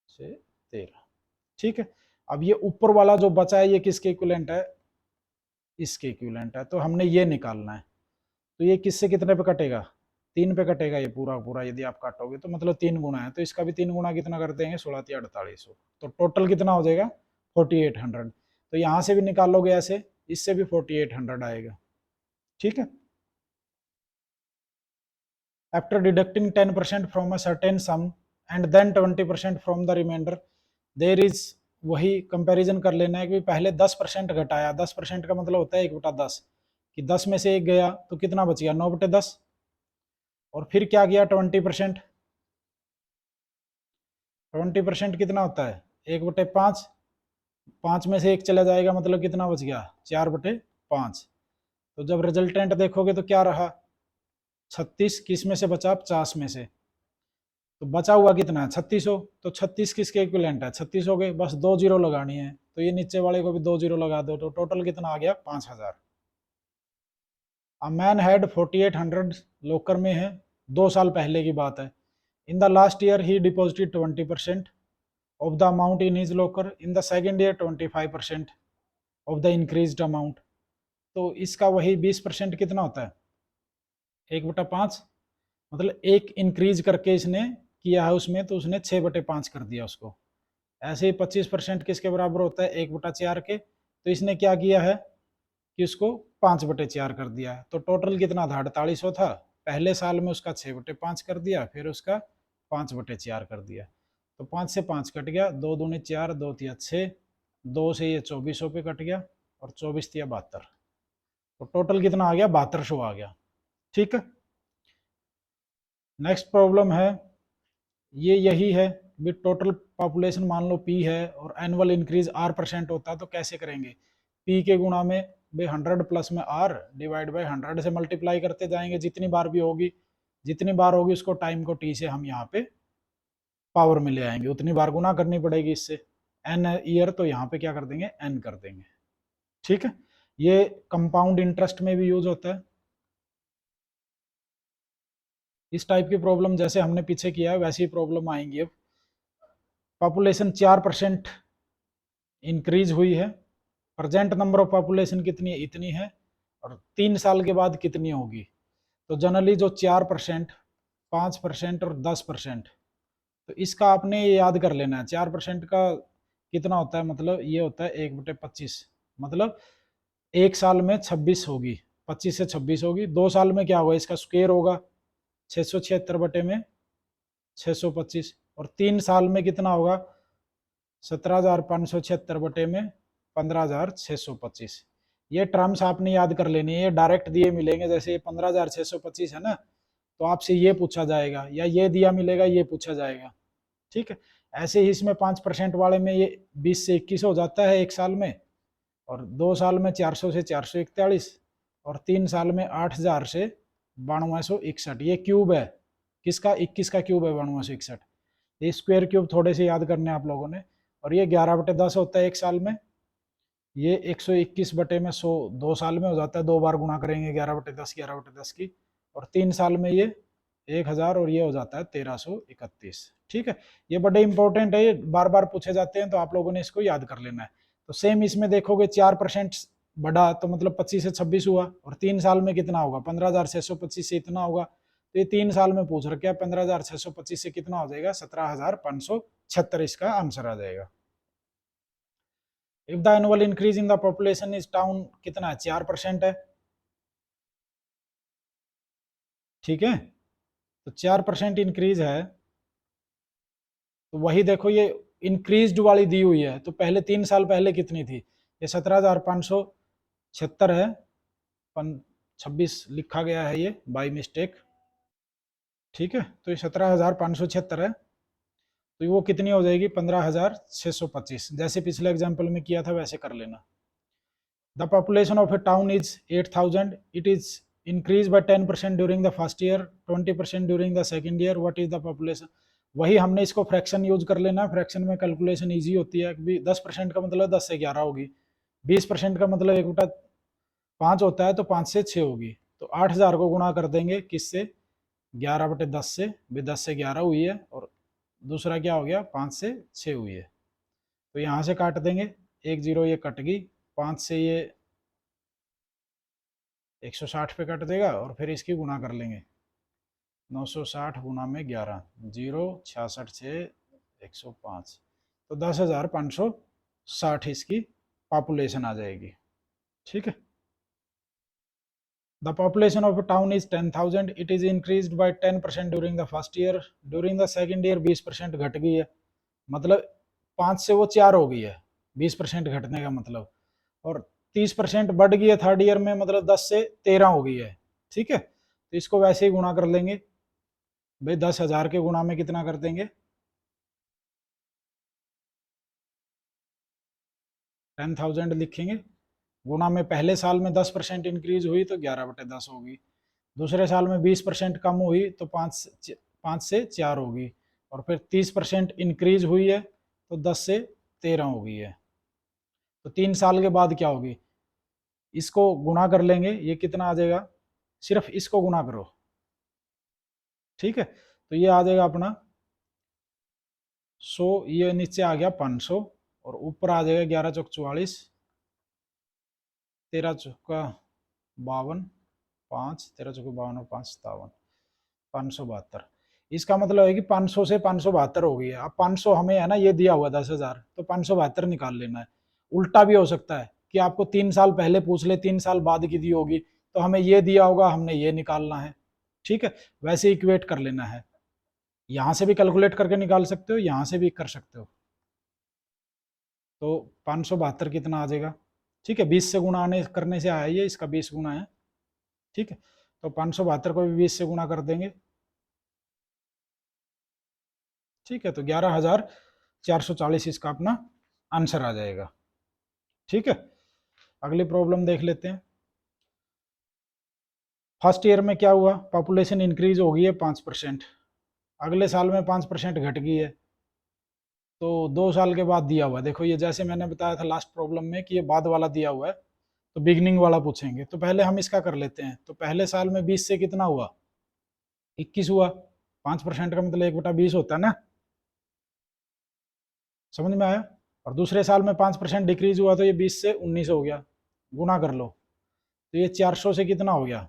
से 13। ठीक है, अब ये ऊपर वाला जो बचा है ये किसके इक्विवेलेंट है, इसके इक्विवेलेंट है, तो हमने ये निकालना है। तो ये किससे कितने पे कटेगा, 3 पे कटेगा ये पूरा पूरा, यदि आप काटोगे तो मतलब 3 गुना है, तो इसका भी 3 गुना कितना कर देंगे, 16 × 4800, तो टोटल कितना हो जाएगा 4800। तो यहाँ से भी निकालोगे ऐसे, इससे भी 4800 आएगा, ठीक है। After deducting 10% from a certain sum and then 20% from the remainder, there is, वही कंपैरिजन कर लेना है कि पहले 10% घटाया, 10% का मतलब होता है 1/10, कि 10 में से 1 गया तो कितना बच गया 9/10, और फिर क्या किया 20%, 20% कितना होता है 1/5, 5 में से 1 चला जाएगा मतलब कितना बच गया 4/5। तो जब रिजल्टेंट देखोगे तो क्या रहा 36, किस में से बचा 50 में से, तो बचा हुआ कितना है 3600, तो 36 किसके इक्विवेलेंट है 36 हो गए, बस 2 जीरो लगानी है, तो ये नीचे वाले को भी 2 जीरो लगा दो, तो टोटल कितना आ गया 5000। अ मैन हैड 4800 लॉकर में है, 2 साल पहले की बात है। In the last year he deposited 20% of the amount in his locker, in the second year 25% of the increased amount. तो इसका वही 20% कितना होता है 1/5, मतलब एक इंक्रीज करके इसने किया है उसमें, तो उसने 6/5 कर दिया उसको। ऐसे ही 25% किसके बराबर होता है 1/4 के, तो इसने क्या किया है कि उसको 5/4 कर दिया है। तो टोटल कितना था 4800 था, पहले साल में उसका 6/5 कर दिया, फिर उसका 5/4 कर दिया। तो 5 से 5 कट गया, 2 दूनी 4, 2 तिया 6, 2 से ये 2400 पे कट गया, और 24 तिया 72, तो टोटल कितना आ गया 7200 आ गया, ठीक है। नेक्स्ट प्रॉब्लम है, ये यही है भी टोटल पॉपुलेशन मान लो पी है और एनुअल इंक्रीज R% होता है, तो कैसे करेंगे, पी के गुणा में भाई 100 प्लस में R डिवाइड बाई 100 से मल्टीप्लाई करते जाएंगे, जितनी बार भी होगी, जितनी बार होगी उसको टाइम को टी से हम यहाँ पे पावर में ले आएंगे, उतनी बार गुना करनी पड़ेगी इससे, एन ईयर तो यहाँ पे क्या कर देंगे एन कर देंगे, ठीक है। ये कंपाउंड इंटरेस्ट में भी यूज होता है। इस टाइप की प्रॉब्लम जैसे हमने पीछे किया है वैसी प्रॉब्लम आएंगी। अब पॉपुलेशन 4% इंक्रीज हुई है, प्रेजेंट नंबर ऑफ पॉपुलेशन कितनी है इतनी है, और 3 साल के बाद कितनी होगी। तो जनरली जो 4%, 5% और 10%, तो इसका आपने ये याद कर लेना है। 4% का कितना होता है, मतलब ये होता है 1/25, मतलब 1 साल में 26 होगी, 25 से 26 होगी, 2 साल में क्या होगा इसका स्क्वायर होगा 676 बटे में 625, और 3 साल में कितना होगा 17,576 बटे में 15,625। ये टर्म्स आपने याद कर लेनी है, ये डायरेक्ट दिए मिलेंगे, जैसे ये 15,625 है ना, तो आपसे ये पूछा जाएगा, या ये दिया मिलेगा ये पूछा जाएगा, ठीक है। ऐसे ही इसमें 5% वाले में ये 20 से 21 हो जाता है 1 साल में, और 2 साल में 400 से 441, और 3 साल में 8,000 से 9261। ये क्यूब है किसका 21 का क्यूब है 9261। ये स्क्वायर क्यूब थोड़े से याद करने आप लोगों ने। और ये 11/10 होता है 1 साल में, ये 121 बटे में 100 2 साल में हो जाता है, 2 बार गुणा करेंगे 11/10 11/10 की, और 3 साल में ये 1000, और ये हो जाता है 1331, ठीक है। ये बड़े इंपॉर्टेंट है, ये बार बार पूछे जाते हैं, तो आप लोगों ने इसको याद कर लेना है। तो सेम इसमें देखोगे 4% बढ़ा तो मतलब 25 से 26 हुआ, और 3 साल में कितना होगा 15,625 से इतना होगा, तो ये 3 साल में पूछ रखे 15,625 से कितना हो जाएगा 17,576, इसका आंसर आ जाएगा। If the annual increase in the population is town कितना है 4% है, ठीक है। तो 4% इंक्रीज है, तो वही देखो ये इंक्रीज्ड वाली दी हुई है, तो पहले 3 साल पहले कितनी थी, ये 17,576 है, 26 लिखा गया है ये बाई मिस्टेक, ठीक है। तो ये 17,576 है, तो वो कितनी हो जाएगी 15,625, जैसे पिछले एग्जाम्पल में किया था वैसे कर लेना। The population of A town is 8,000, it is increased by 10% during the first year, 20% during the second year, what is the population। वही हमने इसको फ्रैक्शन यूज कर लेना, फ्रैक्शन में कैलकुलेशन इजी होती है, 10% का मतलब 10 से 11 होगी, 20% का मतलब 1/5 होता है, तो 5 से 6 होगी, तो 8,000 को गुणा कर देंगे किससे 11/10 से, भी 10 से 11 हुई है, और दूसरा क्या हो गया 5 से 6 हुई है, तो यहाँ से काट देंगे, 1 0 ये कट गई, 5 से ये 160 पे कट देगा, और फिर इसकी गुणा कर लेंगे, 960 गुना में 11, 0 66 6 105, तो 10,560 इसकी पॉपुलेशन आ जाएगी। ठीक है। The population of a town is 10,000, it is increased by 10% during the first year, during the second year 20% घट गई है, मतलब 5 से वो 4 हो गई है, 20% घटने का मतलब, और 30% बढ़ गई है थर्ड ईयर में, मतलब 10 से 13 हो गई है। ठीक है, तो इसको वैसे ही गुणा कर लेंगे भाई, 10,000 के गुणा में कितना कर देंगे, 10,000 लिखेंगे, गुणा में पहले साल में 10% इंक्रीज हुई तो 11/10 होगी, दूसरे साल में 20% कम हुई तो 5 से 4 होगी, और फिर 30% इंक्रीज हुई है तो 10 से 13 हो गई है। तो 3 साल के बाद क्या होगी, इसको गुणा कर लेंगे, ये कितना आ जाएगा, सिर्फ इसको गुणा करो। ठीक है, तो ये आ जाएगा अपना 100, ये नीचे आ गया 500, और ऊपर आ जाएगा 11 चौक 44, 13 चौका 52, 5 13 चौके 52 और 5 57, 572। इसका मतलब है कि 500 से 572 हो गई है। अब 500 हमें है ना ये दिया हुआ 10,000, तो 572 निकाल लेना है। उल्टा भी हो सकता है कि आपको 3 साल पहले पूछ ले, 3 साल बाद की दी होगी, तो हमें ये दिया होगा, हमने ये निकालना है। ठीक है, वैसे इक्वेट कर लेना है, यहां से भी कैलकुलेट करके निकाल सकते हो, यहां से भी कर सकते हो। तो 572 कितना आ जाएगा, ठीक है, 20 से गुणा आने करने से आया ये, इसका 20 गुना है। ठीक है, तो 572 को भी 20 से गुणा कर देंगे। ठीक है, तो 11,440 इसका अपना आंसर आ जाएगा। ठीक है, अगली प्रॉब्लम देख लेते हैं। फर्स्ट ईयर में क्या हुआ, पॉपुलेशन इंक्रीज हो गई है 5%, अगले साल में 5% घट गई है, तो 2 साल के बाद दिया हुआ, देखो ये जैसे मैंने बताया था लास्ट प्रॉब्लम में कि ये बाद वाला दिया हुआ है, तो बिगनिंग वाला पूछेंगे। तो पहले हम इसका कर लेते हैं। तो पहले साल में 20 से कितना हुआ, 21 हुआ, 5% का मतलब 1/20 होता है ना, समझ में आया। और दूसरे साल में 5% डिक्रीज हुआ, तो ये 20 से 19 हो गया, गुना कर लो, तो ये 400 से कितना हो गया,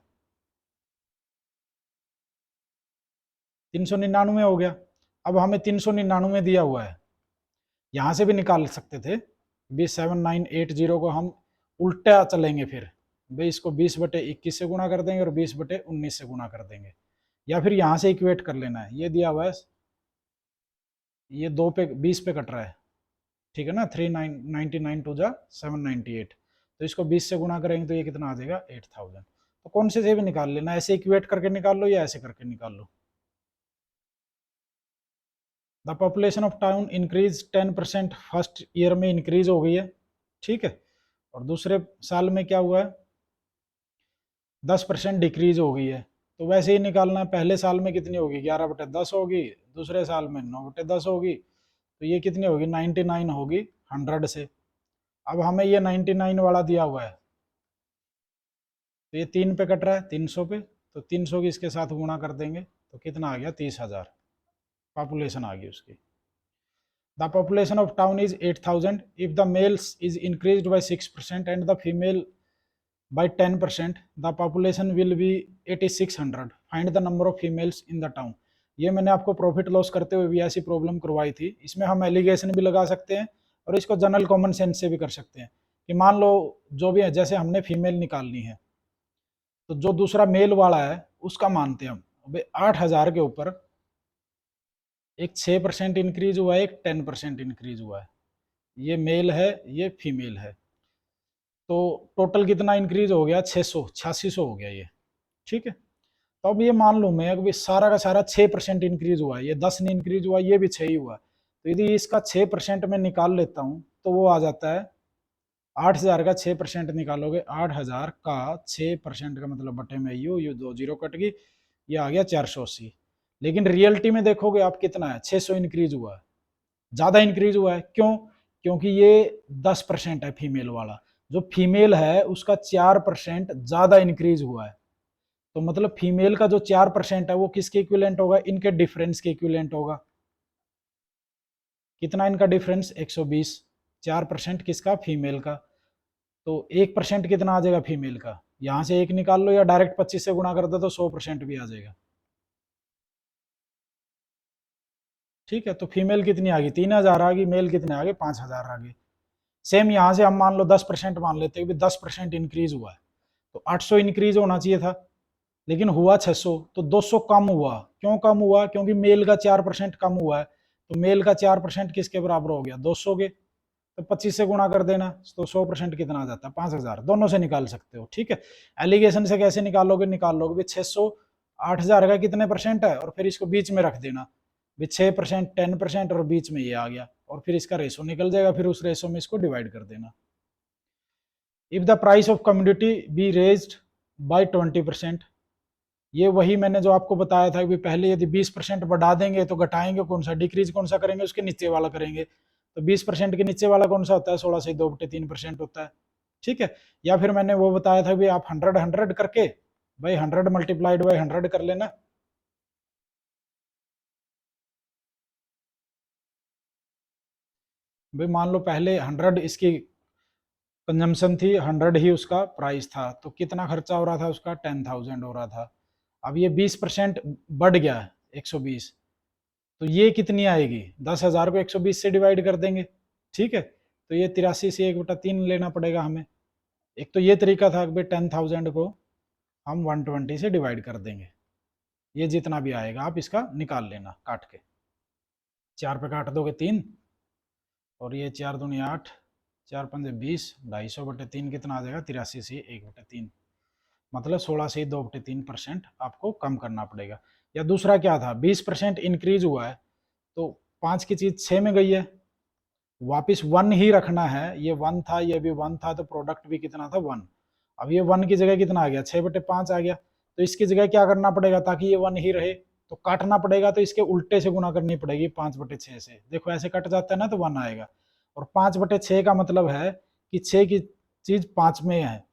399 हो गया। अब हमें 399 दिया हुआ है, यहां से भी निकाल सकते थे, 27980 को हम उल्टा चलेंगे, फिर भाई इसको 20/21 से गुणा कर देंगे और 20/19 से गुणा कर देंगे, या फिर यहां से इक्वेट कर लेना है, ये दिया हुआ है, ये 2 पे 20 पे कट रहा है, ठीक है ना, 399 टू जा 798, तो इसको 20 से गुणा करेंगे तो ये कितना आ जाएगा 8,000। तो कौन से भी निकाल लेना, ऐसे इक्वेट करके निकाल लो या ऐसे करके निकाल लो। The population of town increase 10%, first year में इंक्रीज हो गई है। ठीक है, और दूसरे साल में क्या हुआ है, 10% डिक्रीज हो गई है। तो वैसे ही निकालना है, पहले साल में कितनी होगी, 11/10 होगी, दूसरे साल में 9/10 होगी, तो ये कितनी होगी, 99 होगी 100 से। अब हमें ये 99 वाला दिया हुआ है, तो ये 3 पे कट रहा है, 300 पे, तो 300 की इसके साथ गुणा कर देंगे, तो कितना आ गया, 30,000 पॉपुलेशन आ गई उसकी। The population of town is 8,000. If the males is increased by 6% and the female by 10%, the population will be 8,600. Find the number of females in the town. ये मैंने आपको प्रॉफिट लॉस करते हुए भी ऐसी प्रॉब्लम करवाई थी। इसमें हम एलिगेशन भी लगा सकते हैं और इसको जनरल कॉमन सेंस से भी कर सकते हैं कि मान लो जो भी है, जैसे हमने फीमेल निकालनी है, तो जो दूसरा मेल वाला है उसका मानते हैं हम, भाई 8,000 के ऊपर एक 6% इंक्रीज हुआ है, एक 10% इंक्रीज हुआ है, ये मेल है ये फीमेल है, तो टोटल कितना इंक्रीज हो गया, 600 8600 हो गया ये। ठीक है, तो अब ये मान लूँ मैं अभी सारा का सारा 6% इंक्रीज हुआ है, ये 10 नहीं इंक्रीज हुआ, ये भी 6 ही हुआ, तो यदि इसका 6% में निकाल लेता हूँ तो वो आ जाता है 8,000 का 6% निकालोगे, 8,000 का 6% का मतलब बटे में यू 2 जीरो कट गई, ये आ गया 480। लेकिन रियलिटी में देखोगे आप कितना है, 600 इंक्रीज हुआ है, ज्यादा इंक्रीज हुआ है, क्यों, क्योंकि ये 10% है फीमेल वाला, जो फीमेल है उसका 4% ज्यादा इंक्रीज हुआ है, तो मतलब फीमेल का जो 4% है वो किसके इक्विवेलेंट होगा, इनके डिफरेंस के इक्विवेलेंट होगा। कितना इनका डिफरेंस, 120, 4% किसका, फीमेल का, तो 1% कितना आ जाएगा फीमेल का, यहां से 1 निकाल लो या डायरेक्ट 25 से गुणा कर दो तो 100% भी आ जाएगा। ठीक है, तो फीमेल कितनी आ गई 3000 आ गई, मेल कितने आ गए 5000 आ गए। सेम यहाँ से हम मान लो 10% मान लेते हैं कि 10% इंक्रीज हुआ है, तो 800 इंक्रीज होना चाहिए था, लेकिन हुआ 600, तो 200 कम हुआ। क्यों कम हुआ? क्योंकि मेल का 4% कम हुआ है, तो मेल का 4% किसके बराबर हो गया 200 के, तो 25 से गुणा कर देना, तो 100% कितना आ जाता है 5000। दोनों से निकाल सकते हो, ठीक है। एलिगेशन से कैसे निकालोगे? निकाल लोगे 600 8000 का कितने परसेंट है, और फिर इसको बीच में रख देना, 6%, 10% और बीच में ये आ गया, और फिर इसका रेशो निकल जाएगा, फिर उस रेशो में इसको डिवाइड कर देना। If the price of community be raised bye 20%, ये वही मैंने जो आपको बताया था कि पहले यदि 20% बढ़ा देंगे तो घटाएंगे कौन सा, डिक्रीज कौन सा करेंगे, उसके नीचे वाला करेंगे। तो 20% के नीचे वाला कौन सा होता है? 16 से 2/3% होता है, ठीक है। या फिर मैंने वो बताया था कि आप 100 करके भाई 100 मल्टीप्लाइड बाई 100 कर लेना। भाई मान लो पहले 100 इसकी कंजम्पशन थी, 100 ही उसका प्राइस था, तो कितना खर्चा हो रहा था उसका? 10,000 हो रहा था। अब ये 20% बढ़ गया 120, तो ये कितनी आएगी? 10,000 को 120 से डिवाइड कर देंगे, ठीक है। तो ये 83 से 1/3 लेना पड़ेगा हमें। एक तो ये तरीका था कि भाई 10,000 को हम 120 से डिवाइड कर देंगे, ये जितना भी आएगा आप इसका निकाल लेना काट के। 4 पे काट दोगे 3, और ये 4 दूनी 8, 4 पंजे 20, 250/3 कितना आ जाएगा? 83 से 1/3, मतलब 16 से 2/3% आपको कम करना पड़ेगा। या दूसरा क्या था, 20% इंक्रीज हुआ है, तो 5 की चीज 6 में गई है, वापिस 1 ही रखना है। ये 1 था, ये भी 1 था, तो प्रोडक्ट भी कितना था 1। अब ये 1 की जगह कितना आ गया? 6/5 आ गया। तो इसकी जगह क्या करना पड़ेगा ताकि ये 1 ही रहे? तो काटना पड़ेगा, तो इसके उल्टे से गुना करनी पड़ेगी 5/6 से। देखो ऐसे कट जाता है ना, तो 1 आएगा। और 5/6 का मतलब है कि 6 की चीज 5 में है,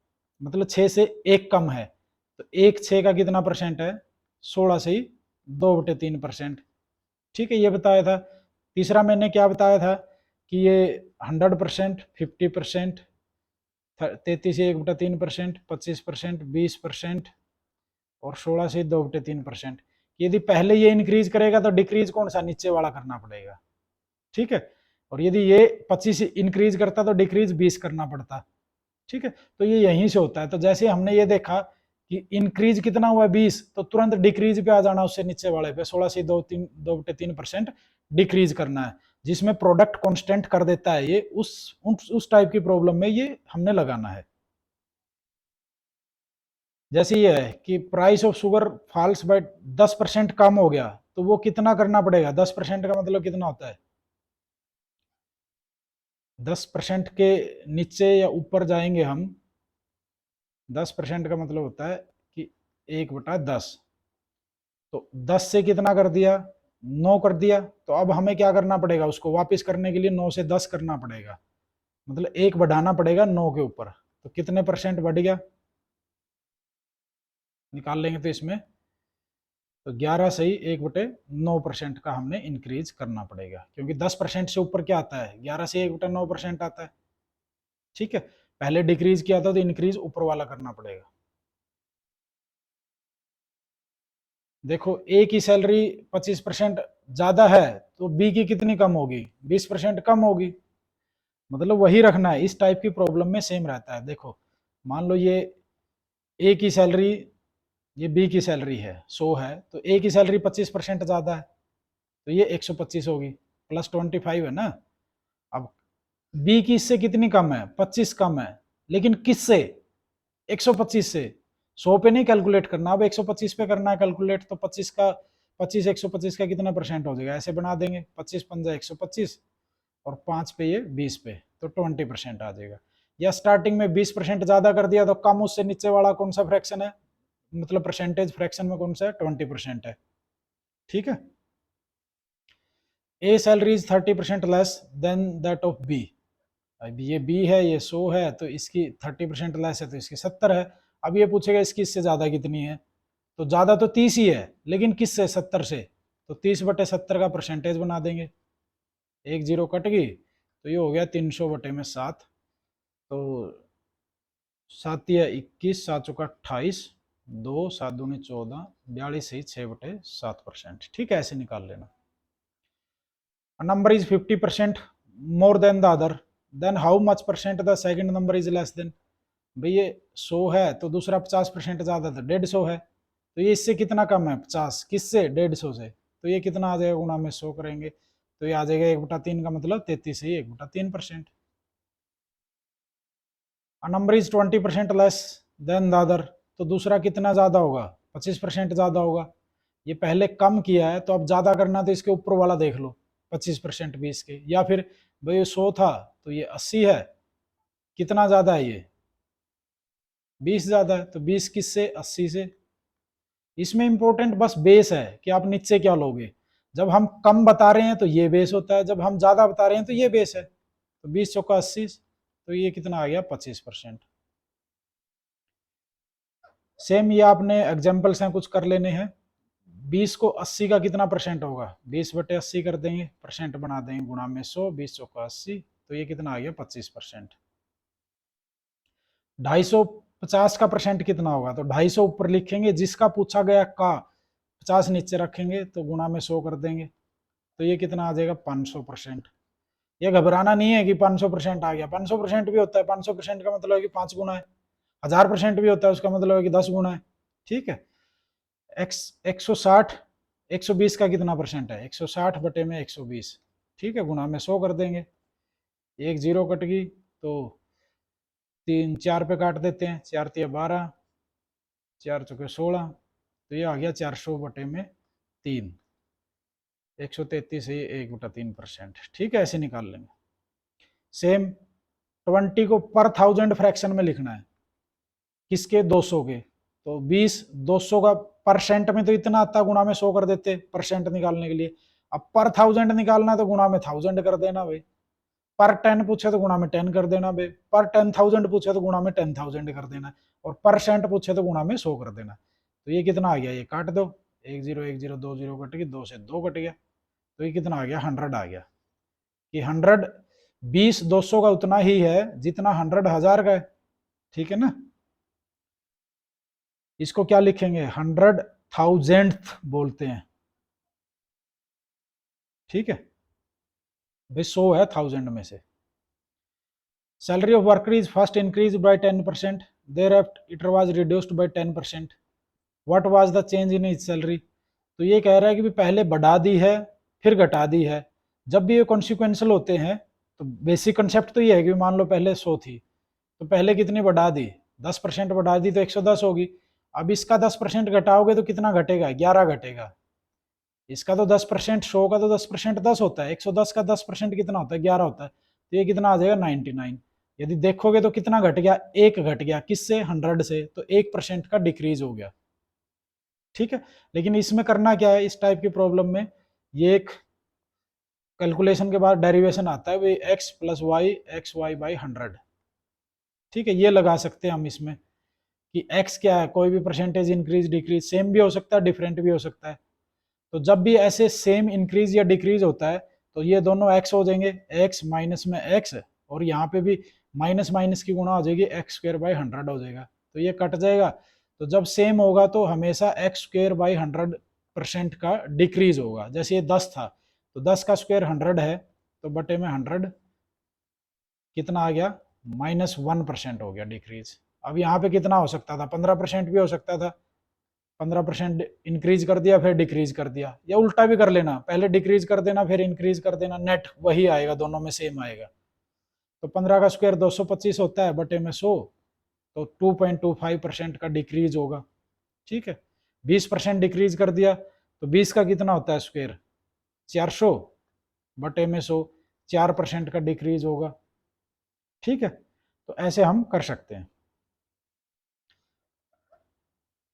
मतलब 6 से 1 कम है, तो 1 6 का कितना परसेंट है? 16 से ही 2/3%, ठीक है। ये बताया था। तीसरा मैंने क्या बताया था कि ये 100%, 50%, 33 से 1/3%, 25%, 20% और 16 से 2/3%। यदि पहले ये इंक्रीज करेगा तो डिक्रीज कौन सा? नीचे वाला करना पड़ेगा, ठीक है। और यदि ये 25 इंक्रीज करता तो डिक्रीज 20 करना पड़ता, ठीक है। तो ये यहीं से होता है। तो जैसे हमने ये देखा कि इंक्रीज कितना हुआ 20, तो तुरंत डिक्रीज पे आ जाना, उससे नीचे वाले पे 16 से 2/3% डिक्रीज करना है, जिसमें प्रोडक्ट कांस्टेंट कर देता है। ये उस टाइप की प्रॉब्लम में ये हमने लगाना है। जैसे ये है कि price of sugar falls by 10% कम हो गया, तो वो कितना करना पड़ेगा? 10% का मतलब कितना होता है? 10% के नीचे या ऊपर जाएंगे हम, 10% का मतलब होता है कि 1/10, तो 10 से कितना कर दिया? 9 कर दिया। तो अब हमें क्या करना पड़ेगा? उसको वापस करने के लिए 9 से 10 करना पड़ेगा, मतलब 1 बढ़ाना पड़ेगा 9 के ऊपर। तो कितने परसेंट बढ़ गया? निकाल लेंगे तो इसमें, तो 11 सही 1/9% का हमने इंक्रीज करना पड़ेगा, क्योंकि 10% से ऊपर क्या आता है? 11 से 1/9% आता है, ठीक है। पहले डिक्रीज किया था तो इंक्रीज ऊपर वाला करना पड़ेगा। देखो ए की सैलरी 25% ज्यादा है, तो बी की कितनी कम होगी? 20% कम होगी, मतलब वही रखना है। इस टाइप की प्रॉब्लम में सेम रहता है। देखो मान लो ये ए की सैलरी, ये बी की सैलरी है 100 है, तो ए की सैलरी 25% ज्यादा है, तो ये 125 होगी, +25 है ना। अब बी की इससे कितनी कम है? 25 कम है, लेकिन किससे? 125 से। 100 पे नहीं कैलकुलेट करना, अब 125 पे करना है कैलकुलेट। तो 25 का 25 125 का कितना परसेंट हो जाएगा? ऐसे बना देंगे, 25 पंजा 125 और 5 पे ये 20 पे, तो 20% आ जाएगा। या स्टार्टिंग में 20% ज्यादा कर दिया, तो कम उससे नीचे वाला कौन सा फ्रैक्शन है, मतलब परसेंटेज फ्रैक्शन में कौन सा है? 20% है, ठीक है। A salary is 30% less than that of B. अब ये बी है, ये 100 है, तो इसकी 30% लेस है, तो इसकी 70 है। अब ये पूछेगा इसकी इससे ज्यादा कितनी है, तो ज्यादा तो 30 ही है, लेकिन किससे? 70 से। तो 30/70 का परसेंटेज बना देंगे, एक जीरो कट गई, तो ये हो गया 300/7। तो 7 या 21, 7 चौका 28, 2 7 दूनी 14, 42 सही 6/7%, ठीक है। ऐसे निकाल लेना। A number is 50% more than the other, then how much percent the second number is less than? भाई ये 100 है तो दूसरा 50% ज्यादा था, 150 है, तो ये इससे कितना कम है? 50। किससे? 150 से। तो ये कितना आ जाएगा? गुणा में 100 करेंगे तो ये आ जाएगा 1/3 का मतलब 33 है, 1/3%। A number is 20% less than the other, तो दूसरा कितना ज्यादा होगा? 25% ज्यादा होगा। ये पहले कम किया है तो अब ज्यादा करना तो इसके ऊपर वाला देख लो, 25% भी इसके, या फिर भाई ये 100 था तो ये 80 है, कितना ज्यादा है? ये 20 ज्यादा है, तो 20 किससे? 80 से। इसमें इंपॉर्टेंट बस बेस है कि आप नीचे क्या लोगे। जब हम कम बता रहे हैं तो ये बेस होता है, जब हम ज्यादा बता रहे हैं तो ये बेस है। तो 20 चौका 80, तो ये कितना आ गया? 25%। सेम ये आपने एग्जाम्पल्स हैं कुछ कर लेने हैं। 20 को 80 का कितना परसेंट होगा? 20/80 कर देंगे, परसेंट बना देंगे, गुणा में 100, 20 चौका 80, तो ये कितना आ गया? 25%। 250 का परसेंट कितना होगा? तो 250 ऊपर लिखेंगे, जिसका पूछा गया का 50 नीचे रखेंगे तो गुणा में 100 कर देंगे, तो ये कितना आ जाएगा? 500%। ये घबराना नहीं है कि 500% आ गया, 500% भी होता है, 500% का मतलब है कि 5 गुना है, 1000% भी होता है, उसका मतलब है कि 10 गुना है। ठीक है, एक्स 160, 120 का कितना परसेंट है? 160 बटे में 120, ठीक है, गुणा में 100 कर देंगे, एक जीरो कट गई तो 3 4 पे काट देते हैं, 4 तिया 12, 4 चौके 16, तो ये आ गया 400 बटे में 3, 133 है, 1/3%। ठीक है, ऐसे निकाल लेंगे। सेम 20 को पर 1000 फ्रैक्शन में लिखना है, किसके? 200 के, तो 20 200 का परसेंट में तो इतना आता, गुणा में 100 कर देते परसेंट निकालने के लिए। अब पर 1000 निकालना तो गुणा में 1000 कर देना भाई, पर 10 पूछे तो गुणा में 10 कर देना भाई, पर 10,000 पूछे तो गुणा में 10,000 कर देना, और परसेंट पूछे तो गुणा में 100 कर देना। तो ये कितना आ गया? ये काट दो, 1 0 1 0 2 0 कट गई, 2 से 2 कट गया, तो ये कितना आ गया? 100 आ गया। कि 100 20 200 का उतना ही है जितना 100 1000 का है। ठीक है ना, इसको क्या लिखेंगे? 100,000th बोलते हैं। ठीक है भाई, 100 है 1000 में से। Salary of worker is first increase by 10%, thereafter it was reduced by 10%, what was the change in his salary? तो ये कह रहा है कि भी पहले बढ़ा दी है फिर घटा दी है। जब भी ये कॉन्सिक्वेंशियल होते हैं तो बेसिक कंसेप्ट तो ये है कि मान लो पहले 100 थी तो पहले कितनी बढ़ा दी? 10% बढ़ा दी तो 110 होगी। अब इसका 10% घटाओगे तो कितना घटेगा? 11 घटेगा। इसका तो 10%, 100 का तो 10% 10 होता है, 110 का 10% कितना होता है? 11 होता है, तो ये कितना आ जाएगा? 99। यदि देखोगे तो कितना घट गया? एक घट गया, किससे? 100 से, तो 1% का डिक्रीज हो गया। ठीक है, लेकिन इसमें करना क्या है? इस टाइप की प्रॉब्लम में ये एक कैलकुलेशन के बाद डेरिवेशन आता है, X plus Y, X Y by 100। ठीक है, ये लगा सकते हैं हम इसमें कि एक्स क्या है, कोई भी परसेंटेज इंक्रीज डिक्रीज सेम भी हो सकता है, डिफरेंट भी हो सकता है। तो जब भी ऐसे सेम इंक्रीज या डिक्रीज होता है तो ये दोनों एक्स हो जाएंगे, एक्स माइनस में एक्स, और यहाँ पे भी माइनस माइनस की गुणा हो जाएगी, एक्स स्क्वायर बाई 100 हो जाएगा, तो ये कट जाएगा। तो जब सेम होगा तो हमेशा एक्स स्क्वायर बाई 100% का डिक्रीज होगा। जैसे ये 10 था तो 10 का स्क्वायर 100 है, तो बटे में 100 कितना आ गया? -1% हो गया डिक्रीज। अब यहाँ पे कितना हो सकता था? 15% भी हो सकता था। 15% इंक्रीज कर दिया फिर डिक्रीज कर दिया, या उल्टा भी कर लेना, पहले डिक्रीज कर देना फिर इंक्रीज कर देना, नेट वही आएगा, दोनों में सेम आएगा। तो 15 का स्क्वायर 225 होता है, बटे में 100, तो 2.25% का डिक्रीज होगा। ठीक है, 20% डिक्रीज कर दिया तो 20 का कितना होता है स्क्वायर? 400, बटे में 100, 4% का डिक्रीज होगा। ठीक है, तो ऐसे हम कर सकते हैं।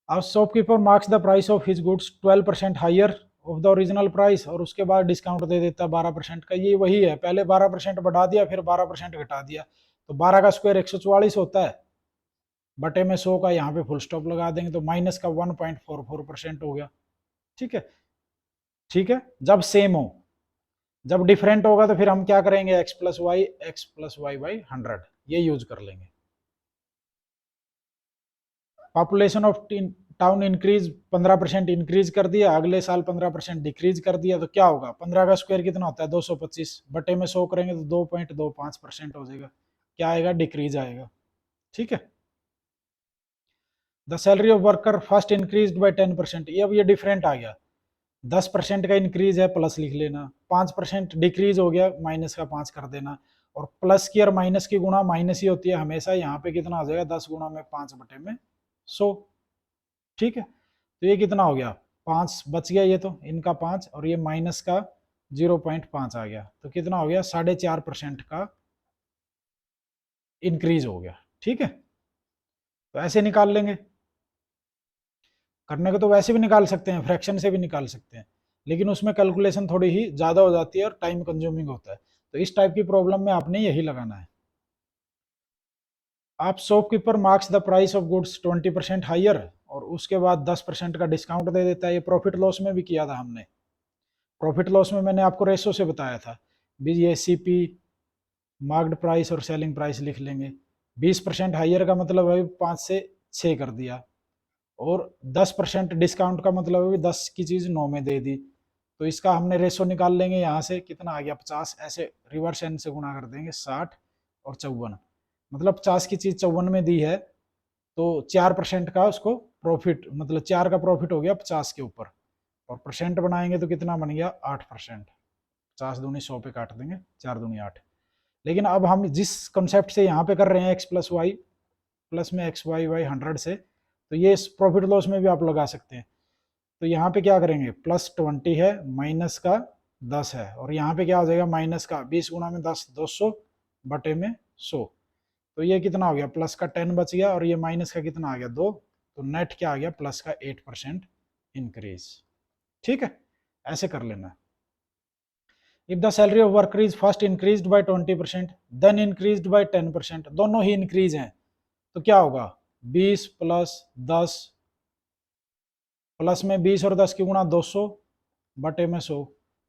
अब shopkeeper marks the price of his goods 12% higher of the original price, और उसके बाद डिस्काउंट दे देता है 12% का। ये वही है, पहले 12% बढ़ा दिया फिर 12% घटा दिया, तो 12 का स्क्वायर 144 होता है, बटे में 100 का, यहाँ पे फुल स्टॉप लगा देंगे तो माइनस का 1.44% हो गया। ठीक है, ठीक है, जब सेम हो। जब डिफरेंट होगा तो फिर हम क्या करेंगे? एक्स प्लस वाई बाई 100 ये यूज कर लेंगे। Population of town increase 15% increase कर दिया, अगले साल 15% डिक्रीज कर दिया, तो क्या होगा? 15 का स्क्वायर कितना होता है? 225, बटे में 100 करेंगे तो 2.25% हो जाएगा। क्या आएगा? डिक्रीज आएगा। ठीक है। The salary of worker first increase by 10%, ये अब ये डिफरेंट आ गया। 10% का इंक्रीज है, प्लस लिख लेना, 5% डिक्रीज हो गया, माइनस का 5 कर देना, और प्लस की और माइनस की गुणा माइनस ही होती है हमेशा। यहाँ पे कितना आ जाएगा? 10 गुणा में 5 बटे में 100। ठीक है, तो ये कितना हो गया? 5 बच गया, ये तो इनका 5, और ये माइनस का 0.5 आ गया, तो कितना हो गया? 4.5% का इंक्रीज हो गया। ठीक है, तो ऐसे निकाल लेंगे। करने को तो वैसे भी निकाल सकते हैं, फ्रैक्शन से भी निकाल सकते हैं, लेकिन उसमें कैलकुलेशन थोड़ी ही ज़्यादा हो जाती है और टाइम कंज्यूमिंग होता है। तो इस टाइप की प्रॉब्लम में आपने यही लगाना है। आप shopkeeper marks the price of goods 20% higher, और उसके बाद 10% का डिस्काउंट दे देता है। ये प्रॉफिट लॉस में भी किया था हमने। प्रॉफिट लॉस में मैंने आपको रेशो से बताया था भी, ये सीपी, मार्क्ड प्राइस और सेलिंग प्राइस लिख लेंगे। 20% हाइयर का मतलब है 5 से 6 कर दिया, और 10% डिस्काउंट का मतलब है 10 की चीज़ 9 में दे दी। तो इसका हमने रेशो निकाल लेंगे, यहाँ से कितना आ गया? 50। ऐसे रिवर्स एंड से गुणा कर देंगे, 60 और 54, मतलब 50 की चीज़ 54 में दी है, तो 4% का उसको प्रॉफिट, मतलब 4 का प्रॉफिट हो गया 50 के ऊपर, और परसेंट बनाएंगे तो कितना बन गया? 8%। 50 दूनी 100 पे काट देंगे, 4 दूनी 8। लेकिन अब हम जिस कंसेप्ट से यहाँ पे कर रहे हैं, एक्स प्लस वाई, प्लस में एक्स वाई वाई 100 से, तो ये प्रॉफिट लॉस में भी आप लगा सकते हैं। तो यहाँ पे क्या करेंगे? +20 है, माइनस का 10 है, और यहाँ पे क्या हो जाएगा? माइनस का 20 गुणा में 10, 200 बटे में 100। तो ये कितना हो गया? प्लस का 10 बच गया, और ये माइनस का कितना आ गया? 2। तो नेट क्या आ गया? प्लस का 8% इंक्रीज। ठीक है, ऐसे कर लेना। If the salary of worker is first increased by 20%, then increased by 10%, दोनों ही इंक्रीज हैं, तो क्या होगा? 20 प्लस 10, प्लस में 20 और 10 की गुणा 200 बटे में 100,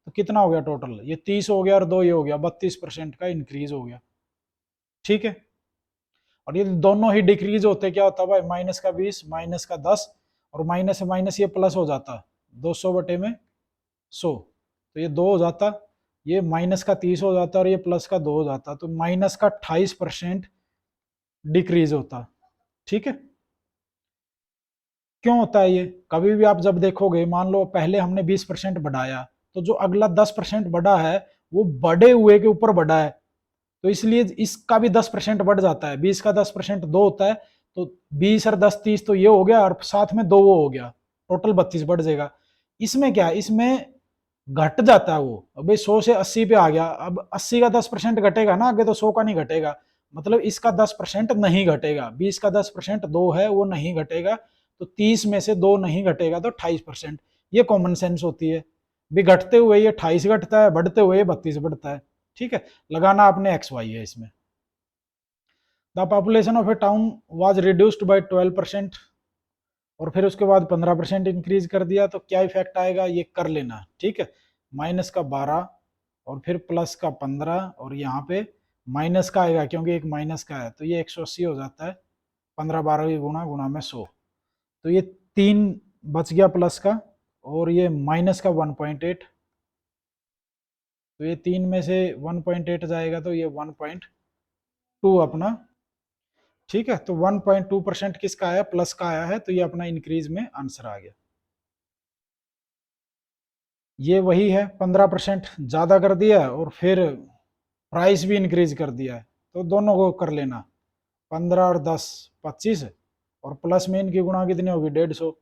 तो कितना हो गया टोटल? ये 30 हो गया, और 2 ये हो गया, 32% का इंक्रीज हो गया। ठीक है, और ये दोनों ही डिक्रीज होते क्या होता है भाई? माइनस का 20, माइनस का 10, और माइनस से माइनस ये प्लस हो जाता, 200 बटे में 100, तो ये 2 हो जाता, ये माइनस का 30 हो जाता, और ये प्लस का 2 हो जाता, तो माइनस का 28% डिक्रीज होता। ठीक है, क्यों होता है ये? कभी भी आप जब देखोगे, मान लो पहले हमने 20% बढ़ाया, तो जो अगला 10% बढ़ा है वो बढ़े हुए के ऊपर बढ़ा है, तो इसलिए इसका भी 10% बढ़ जाता है। 20 का 10% 2 होता है, तो 20 और 10 30, तो ये हो गया, और साथ में 2 वो हो गया, टोटल 32 बढ़ जाएगा। इसमें क्या है? इसमें घट जाता है वो, अभी 100 से 80 पे आ गया, अब 80 का 10% घटेगा ना आगे, तो 100 का नहीं घटेगा, मतलब इसका 10% नहीं घटेगा। 20 का 10% 2 है, वो नहीं घटेगा, तो 30 में से 2 नहीं घटेगा, तो 28%। ये कॉमन सेंस होती है भी, घटते हुए ये 28 घटता है, बढ़ते हुए 32 बढ़ता है। ठीक है, लगाना आपने एक्स वाई है इसमें। The population of A town was reduced by 12%, और फिर उसके बाद 15% इंक्रीज कर दिया, तो क्या इफेक्ट आएगा? ये कर लेना। ठीक है, माइनस का 12, और फिर प्लस का 15, और यहाँ पे माइनस का आएगा क्योंकि एक माइनस का है, तो ये 180 हो जाता है। 15 12 की गुणा, गुणा में 100, तो ये 3 बच गया प्लस का, और ये माइनस का 1.8, तो ये 3 में से 1.8 जाएगा, तो ये 1.2 अपना। ठीक है, तो 1.2% किसका आया? प्लस का आया है, तो ये अपना इंक्रीज में आंसर आ गया। ये वही है, 15% ज्यादा कर दिया, और फिर प्राइस भी इंक्रीज कर दिया है, तो दोनों को कर लेना। 15 और 10 25, और प्लस में इनकी गुणा कितनी होगी? 150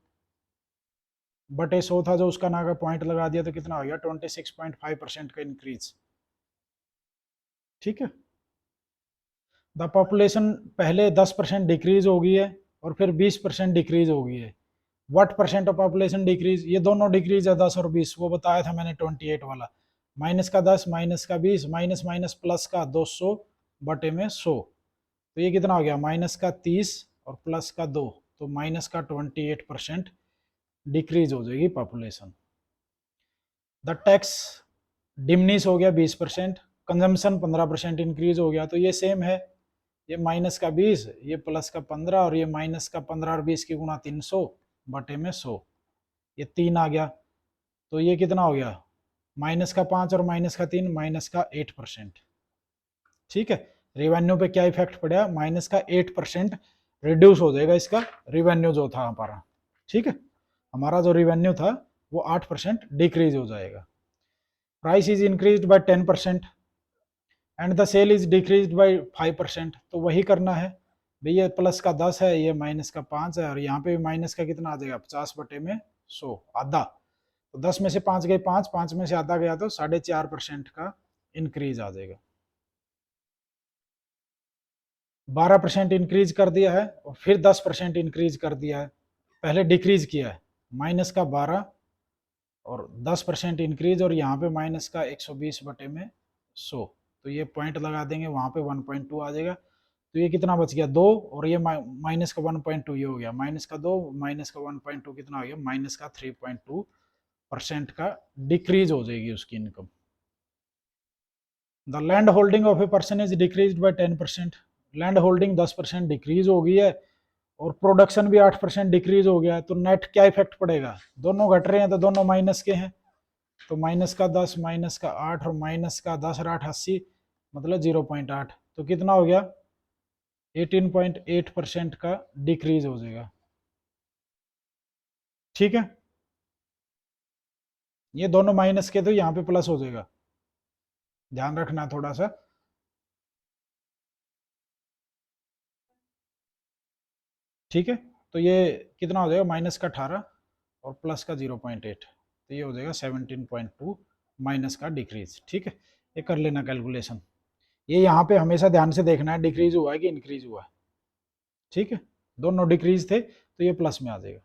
बटे 100 था जो, उसका ना का पॉइंट लगा दिया, तो कितना आ गया? 26.5% का इंक्रीज। ठीक है, द पॉपुलेशन पहले 10% डिक्रीज हो गई है, और फिर 20% डिक्रीज हो गई है। What percent of population decrease? ये दोनों डिक्रीज है, 10 और 20, वो बताया था मैंने 28 वाला। माइनस का 10, माइनस का 20, माइनस माइनस प्लस का 200 बटे में 100, तो ये कितना हो गया? माइनस का 30 और प्लस का 2, तो माइनस का 28% डिक्रीज हो जाएगी पॉपुलेशन। द टैक्स डिमनिश हो गया 20%, कंजम्पशन 15% इंक्रीज हो गया, तो ये सेम है, ये माइनस का 20, ये प्लस का 15, और ये माइनस का 15 और 20 की गुणा 300, बटे में 100, ये 3 आ गया, तो ये कितना हो गया, -5 और -3, -8%। ठीक है, रिवेन्यू पे क्या इफेक्ट पड़ा, -8% रिड्यूस हो जाएगा इसका रिवेन्यू जो था हमारा। ठीक है, हमारा जो रिवेन्यू था वो 8% डिक्रीज हो जाएगा। Price is increased by 10% and the sale is decreased by 5%, तो वही करना है भाई, ये प्लस का 10 है, ये माइनस का 5 है, और यहाँ पे भी माइनस का कितना आ जाएगा, 50 बटे में 100, आधा। तो 10 में से 5 गए 5, 5 में से आधा गया तो 4.5% का इंक्रीज आ जाएगा। 12% इंक्रीज कर दिया है और फिर 10% इंक्रीज कर दिया है, पहले डिक्रीज किया है, -12 और 10% इंक्रीज, और यहाँ पे माइनस का 120 बटे में 100, तो ये पॉइंट लगा देंगे, वहाँ पे 1.2 आ जाएगा। तो ये कितना बच गया, 2, और ये माइनस का 1.2 ये हो गया, -2 माइनस का 1.2 कितना हो गया, -3.2% का डिक्रीज हो जाएगी उसकी income. The land holding of a person is decrease by 10%, land holding 10% decrease हो गई है और प्रोडक्शन भी 8% डिक्रीज हो गया है, तो नेट क्या इफेक्ट पड़ेगा, दोनों घट रहे हैं तो दोनों माइनस के हैं, तो -10 -8 और -10 और 8 80, मतलब 0.8, तो कितना हो गया, 18.8% का डिक्रीज हो जाएगा। ठीक है, ये दोनों माइनस के तो यहाँ पे प्लस हो जाएगा, ध्यान रखना थोड़ा सा। ठीक है, तो ये कितना हो जाएगा, -18 और प्लस का 0.8, तो ये हो जाएगा 17.2 माइनस का डिक्रीज। ठीक है, ये कर लेना कैलकुलेशन, ये यहाँ पे हमेशा ध्यान से देखना है डिक्रीज हुआ है कि इंक्रीज हुआ है। ठीक है, दोनों डिक्रीज थे तो ये प्लस में आ जाएगा।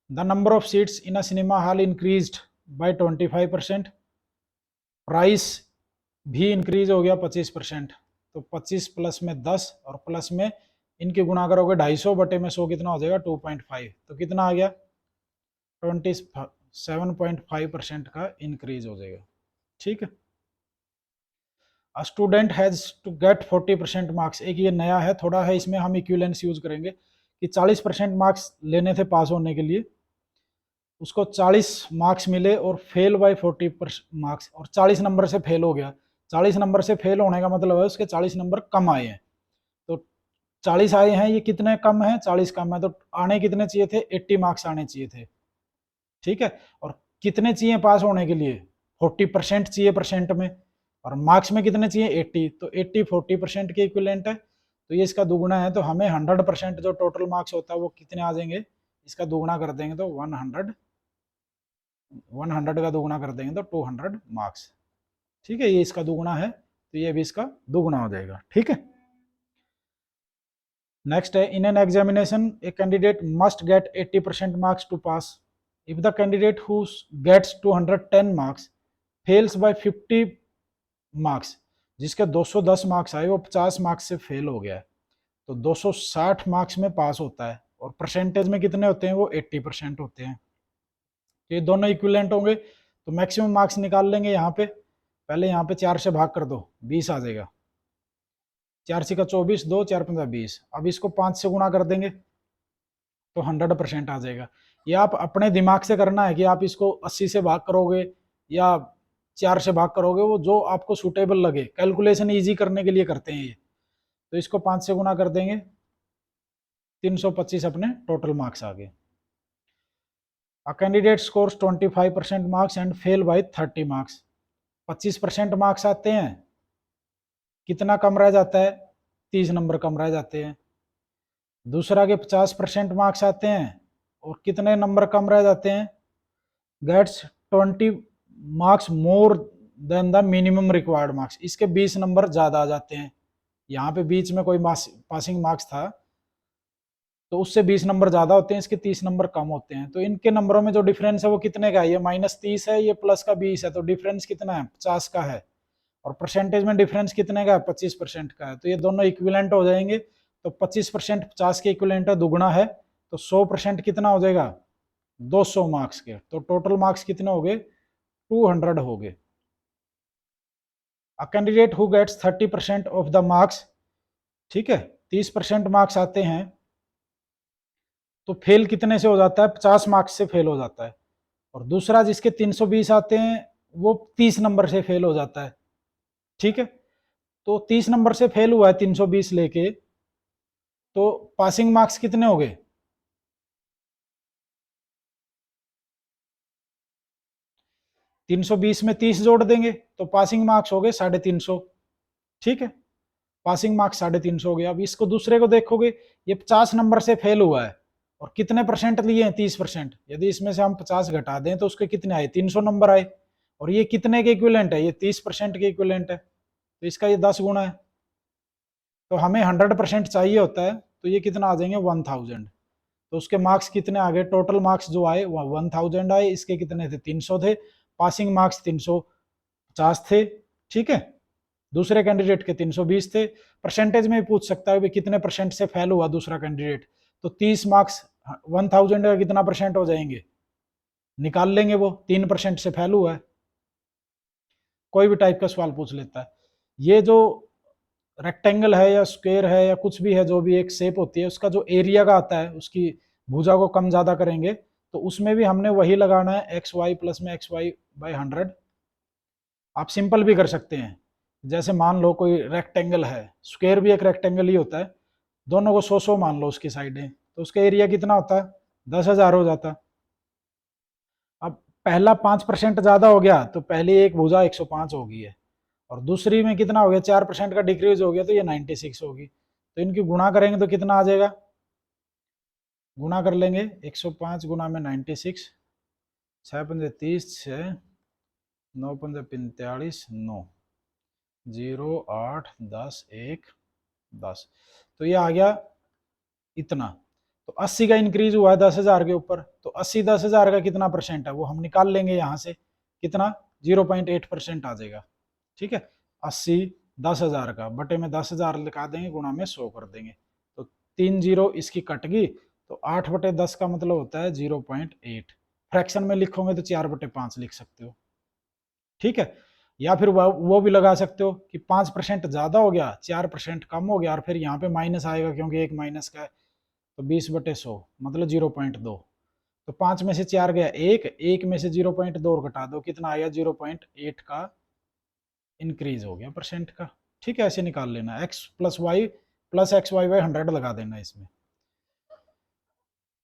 The number of seats in a cinema hall increased by 25%, price भी इंक्रीज हो गया 25%, तो 25 प्लस में 10 और प्लस में इनके गुणा करोगे 250 बटे में 100 कितना हो जाएगा, 2.5, तो कितना आ गया, 27.5% का इंक्रीज हो जाएगा। ठीक है, student has to get 40% marks, एक ये नया है थोड़ा है, इसमें हम इक्विवेलेंस यूज करेंगे कि 40% मार्क्स लेने थे पास होने के लिए, उसको 40 मार्क्स मिले और फेल बाय 40 मार्क्स, और 40 नंबर से फेल हो गया। 40 नंबर से फेल होने का मतलब है उसके 40 नंबर कम आए हैं, तो 40 आए हैं, ये कितने कम है, 40 कम है, तो आने कितने चाहिए थे, 80 मार्क्स आने चाहिए थे। ठीक है, और कितने चाहिए पास होने के लिए, 40% चाहिए परसेंट में, और मार्क्स में कितने चाहिए, 80, तो 80 40% के इक्विवेलेंट है, तो ये इसका दुगुना है, तो हमें 100% जो टोटल मार्क्स होता है वो कितने आ जाएंगे, इसका दुगुना कर देंगे तो 100 का दुगुना कर देंगे तो 200 मार्क्स। ठीक है, ये इसका दुगुना है, तो ये भी इसका दुगुना हो जाएगा। ठीक है, नेक्स्ट है, in an examination a candidate must get 80% marks to pass, if the candidate who gets 210 marks fails by 50 marks, जिसके 210 मार्क्स आए वो 50 मार्क्स से फेल हो गया है, तो 260 मार्क्स में पास होता है, और परसेंटेज में कितने होते हैं, वो 80% होते हैं। तो ये दोनों इक्विवेलेंट होंगे, तो मैक्सिमम मार्क्स निकाल लेंगे यहाँ पे, पहले यहाँ पे 4 से भाग कर दो, 20 आ जाएगा, 4 से का 24, 2 4 15 20, अब इसको 5 से गुणा कर देंगे तो 100% आ जाएगा। ये आप अपने दिमाग से करना है कि आप इसको 80 से भाग करोगे या 4 से भाग करोगे, वो जो आपको सूटेबल लगे, कैलकुलेशन ईजी करने के लिए करते हैं ये। तो इसको 5 से गुणा कर देंगे, 325 अपने टोटल मार्क्स आ गए। A candidate scores 25% marks and fail by 30 marks, 25% marks आते हैं, कितना कम रह जाता है, 30 नंबर कम रह जाते हैं। दूसरा के 50% मार्क्स आते हैं और कितने नंबर कम रह जाते हैं, gets 20 marks more than the minimum required marks, इसके 20 नंबर ज़्यादा आ जाते हैं। यहाँ पे बीच में कोई पासिंग मार्क्स था तो उससे 20 नंबर ज़्यादा होते हैं, इसके 30 नंबर कम होते हैं, तो इनके नंबरों में जो डिफरेंस है वो कितने का है, ये -30 है, ये प्लस का 20 है, तो डिफरेंस कितना है, 50 का है, और परसेंटेज में डिफरेंस कितने का है, 25% का है, तो ये दोनों इक्विवेलेंट हो जाएंगे, तो 25% 50 के इक्विवेलेंट है, दुगुना है, तो 100% कितना हो जाएगा, 200 मार्क्स के, तो टोटल मार्क्स कितने हो गए, 200 हो गए। A candidate who gets 30% of the marks, ठीक है, 30% मार्क्स आते हैं, तो फेल कितने से हो जाता है, 50 मार्क्स से फेल हो जाता है। और दूसरा जिसके 320 आते हैं वो 30 नंबर से फेल हो जाता है। ठीक है, तो 30 नंबर से फेल हुआ है 320 लेके, तो पासिंग मार्क्स कितने हो गए, 320 में 30 जोड़ देंगे तो पासिंग मार्क्स हो गए 350। ठीक है, पासिंग मार्क्स 350 हो गया। अब इसको दूसरे को देखोगे, ये 50 नंबर से फेल हुआ है और कितने परसेंट लिए हैं, 30%। यदि इसमें से हम 50 घटा दें तो उसके कितने आए, 300 नंबर आए। और ये कितने के इक्विवेलेंट है, ये 30% के इक्विवेलेंट है, तो इसका ये 10 गुना है। तो हमें 100% चाहिए होता है, तो ये कितना आ जाएंगे 1000। तो उसके मार्क्स कितने आ गए, टोटल मार्क्स जो आए वो 1000 आए, इसके कितने थे, 300 थे। पासिंग मार्क्स 350 थे। ठीक है, दूसरे कैंडिडेट के 320 थे। परसेंटेज में पूछ सकता है कि कितने परसेंट से फेल हुआ दूसरा कैंडिडेट, तो 30 मार्क्स 1000 का कितना परसेंट हो जाएंगे, निकाल लेंगे, वो 3% से फेल हुआ है। कोई भी टाइप का सवाल पूछ लेता है। ये जो रेक्टेंगल है या स्क्वायर है या कुछ भी है, जो भी एक शेप होती है, उसका जो एरिया का आता है, उसकी भुजा को कम ज्यादा करेंगे, तो उसमें भी हमने वही लगाना है, एक्स वाई प्लस में एक्स वाई बाई 100। आप सिंपल भी कर सकते हैं, जैसे मान लो कोई रेक्टेंगल है, स्क्वायर भी एक रेक्टेंगल ही होता है, दोनों को 100 मान लो उसकी साइडें, तो उसका एरिया कितना होता है, 10,000 हो जाता। अब पहला 5% ज्यादा हो गया तो पहली एक भुजा 105 होगी है, और दूसरी में कितना हो गया, 4% का डिक्रीज हो गया तो ये 96 होगी। तो इनकी गुणा करेंगे तो कितना आ जाएगा, गुणा कर लेंगे, 105 गुणा में 96, 6 पंजे 30, 6 9 पंजे 45, 9 0 8 10 1 10, तो ये आ गया इतना। तो 80 का इंक्रीज हुआ है 10,000 के ऊपर, तो 80 10,000 का कितना परसेंट है वो हम निकाल लेंगे यहाँ से, कितना 0.8% आ जाएगा। ठीक है, 80 10,000 का बटे में 10,000 लिखा देंगे, गुणा में 100 कर देंगे, तो 3 जीरो इसकी कट गई, तो 8/10 का मतलब होता है 0.8। फ्रैक्शन में लिखोगे तो 4/5 लिख सकते हो। ठीक है, या फिर वो भी लगा सकते हो कि 5% ज्यादा हो गया, 4% कम हो गया, और फिर यहाँ पे माइनस आएगा क्योंकि एक माइनस का है, तो 20/100 मतलब 0.2। तो 5 में से 4 गया, एक में से 0.2 और घटा दो, कितना आया 0.8 का इंक्रीज हो गया परसेंट का। ठीक है, ऐसे निकाल लेना, x plus y plus x Y by 100 लगा देना इसमें।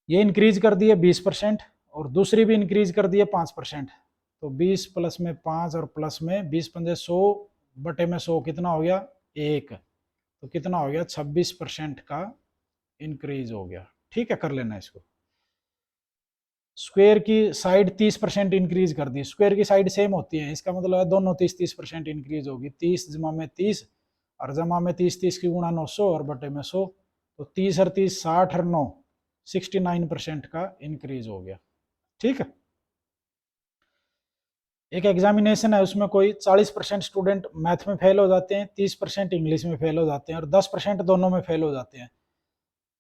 ये इंक्रीज कर दिए 20%, और दूसरी भी इंक्रीज कर दिए 5%, तो 20 प्लस में 5 और प्लस में 20 पंजे 100 बटे में 100 कितना हो गया, 1, तो कितना हो गया 26% का इंक्रीज हो गया। ठीक है, कर लेना इसको। स्क्वायर की साइड 30% इंक्रीज कर दी, स्क्वायर की साइड सेम होती है, इसका मतलब है दोनों 30% इंक्रीज होगी, 30 जमा में 30 और जमा में 30 की गुणा 900 और बटे में 100, तो 30 और 30 60 और 9 69% का इंक्रीज हो गया। ठीक है, एक एग्जामिनेशन है, उसमें कोई 40% स्टूडेंट मैथ में फेल हो जाते हैं, 30% इंग्लिश में फेल हो जाते हैं और 10% दोनों में फेल हो जाते हैं,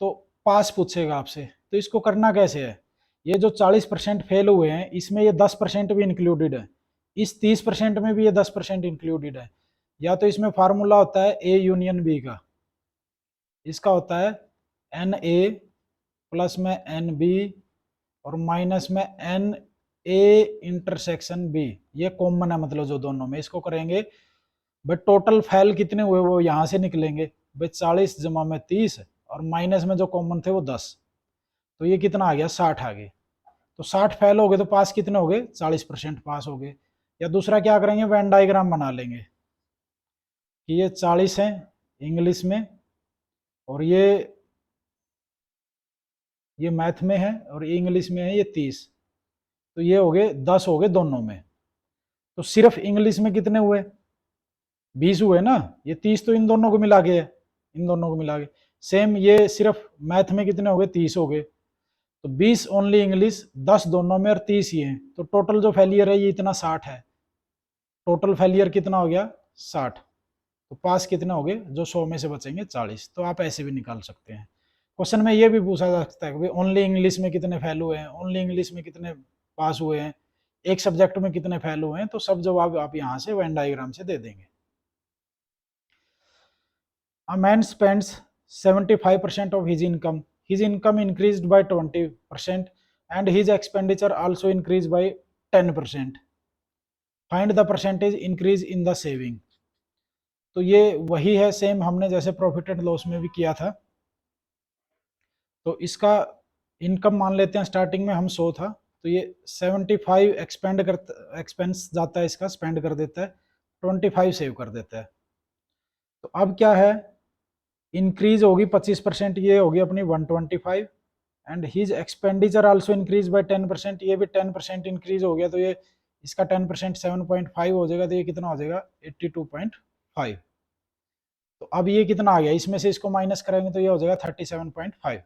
तो पास पूछेगा आपसे। तो इसको करना कैसे है, ये जो 40% फेल हुए हैं इसमें ये 10% भी इंक्लूडेड है, इस 30% में भी ये 10% इंक्लूडेड है। या तो इसमें फार्मूला होता है ए यूनियन बी का, इसका होता है एन ए प्लस में एन बी और माइनस में एन ए इंटरसेक्शन बी, ये कॉमन है, मतलब जो दोनों में, इसको करेंगे बट टोटल फेल कितने हुए वो यहां से निकलेंगे भाई, 40 जमा में 30 और माइनस में जो कॉमन थे वो 10, तो ये कितना आ गया 60 आ गए। तो 60 फेल हो गए तो पास कितने हो गए, 40% पास हो गए। या दूसरा क्या करेंगे, वेन डायग्राम बना लेंगे कि ये 40 है इंग्लिश में और ये मैथ में है और ये इंग्लिश में है ये 30, तो ये हो गए 10 हो गए दोनों में। तो सिर्फ इंग्लिश में कितने हुए, 20 हुए ना, ये 30 तो इन दोनों को मिला के है, इन दोनों को मिला के। सेम ये सिर्फ मैथ में कितने हो गए, 30 हो गए। तो 20 ओनली इंग्लिश, 10 दोनों में और 30 ये हैं, तो टोटल जो फेलियर है ये इतना 60 है, टोटल फेलियर कितना हो गया 60। तो पास कितने हो गए, जो 100 में से बचेंगे 40। तो आप ऐसे भी निकाल सकते हैं। क्वेश्चन में ये भी पूछा जा सकता है कि ओनली इंग्लिश में कितने फेल हुए हैं, ओनली इंग्लिश में कितने पास हुए हैं, एक सब्जेक्ट में कितने फेल हुए हैं, तो सब जवाब आप यहाँ से वेन डायग्राम से दे देंगे। A man spends 75% of his income his income increased by 20% and his expenditure also increased by 10%. Find the percentage increase in the saving. तो ये वही है सेम हमने जैसे प्रॉफिट एंड लॉस में भी किया था। तो इसका इनकम मान लेते हैं स्टार्टिंग में हम 100 था, तो ये 75 एक्सपेंस जाता है इसका, स्पेंड कर देता है, 25 सेव कर देता है। तो अब क्या है, इंक्रीज होगी 25%, ये होगी अपनी 125, and his expenditure also increase by 10%, ये भी 10% इंक्रीज हो गया, तो ये इसका 10% 7.5 हो जाएगा, तो ये कितना हो जाएगा 82.5। तो अब ये कितना आ गया, इसमें से इसको माइनस करेंगे तो ये हो जाएगा 37.5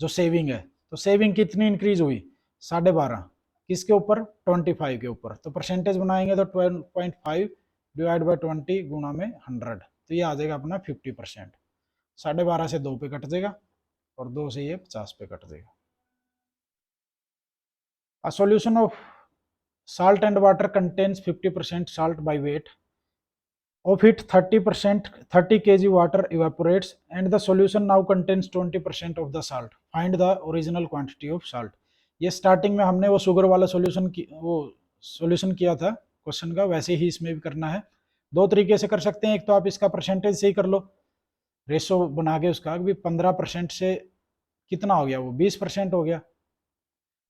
जो सेविंग है। तो सेविंग कितनी इंक्रीज हुई, 12.5, किसके ऊपर, 25 के ऊपर। तो परसेंटेज बनाएंगे तो 12.5 डिवाइड बाई 20 गुना में 100, तो ये आ जाएगा अपना 50%। 12.5 से 2 पे कट जाएगा और 2 से ये 50 पे कट जाएगा। A solution of salt and water contains 50% salt by weight. Of it 30% 30 kg water evaporates and the solution now contains 20% of the salt. Find the original quantity of salt. ये starting में हमने वो sugar वाला solution किया था question का, वैसे ही इसमें भी करना है। दो तरीके से कर सकते हैं, एक तो आप इसका परसेंटेज से ही कर लो, रेशो बना के उसका भी 15% से कितना हो गया, वो 20% हो गया,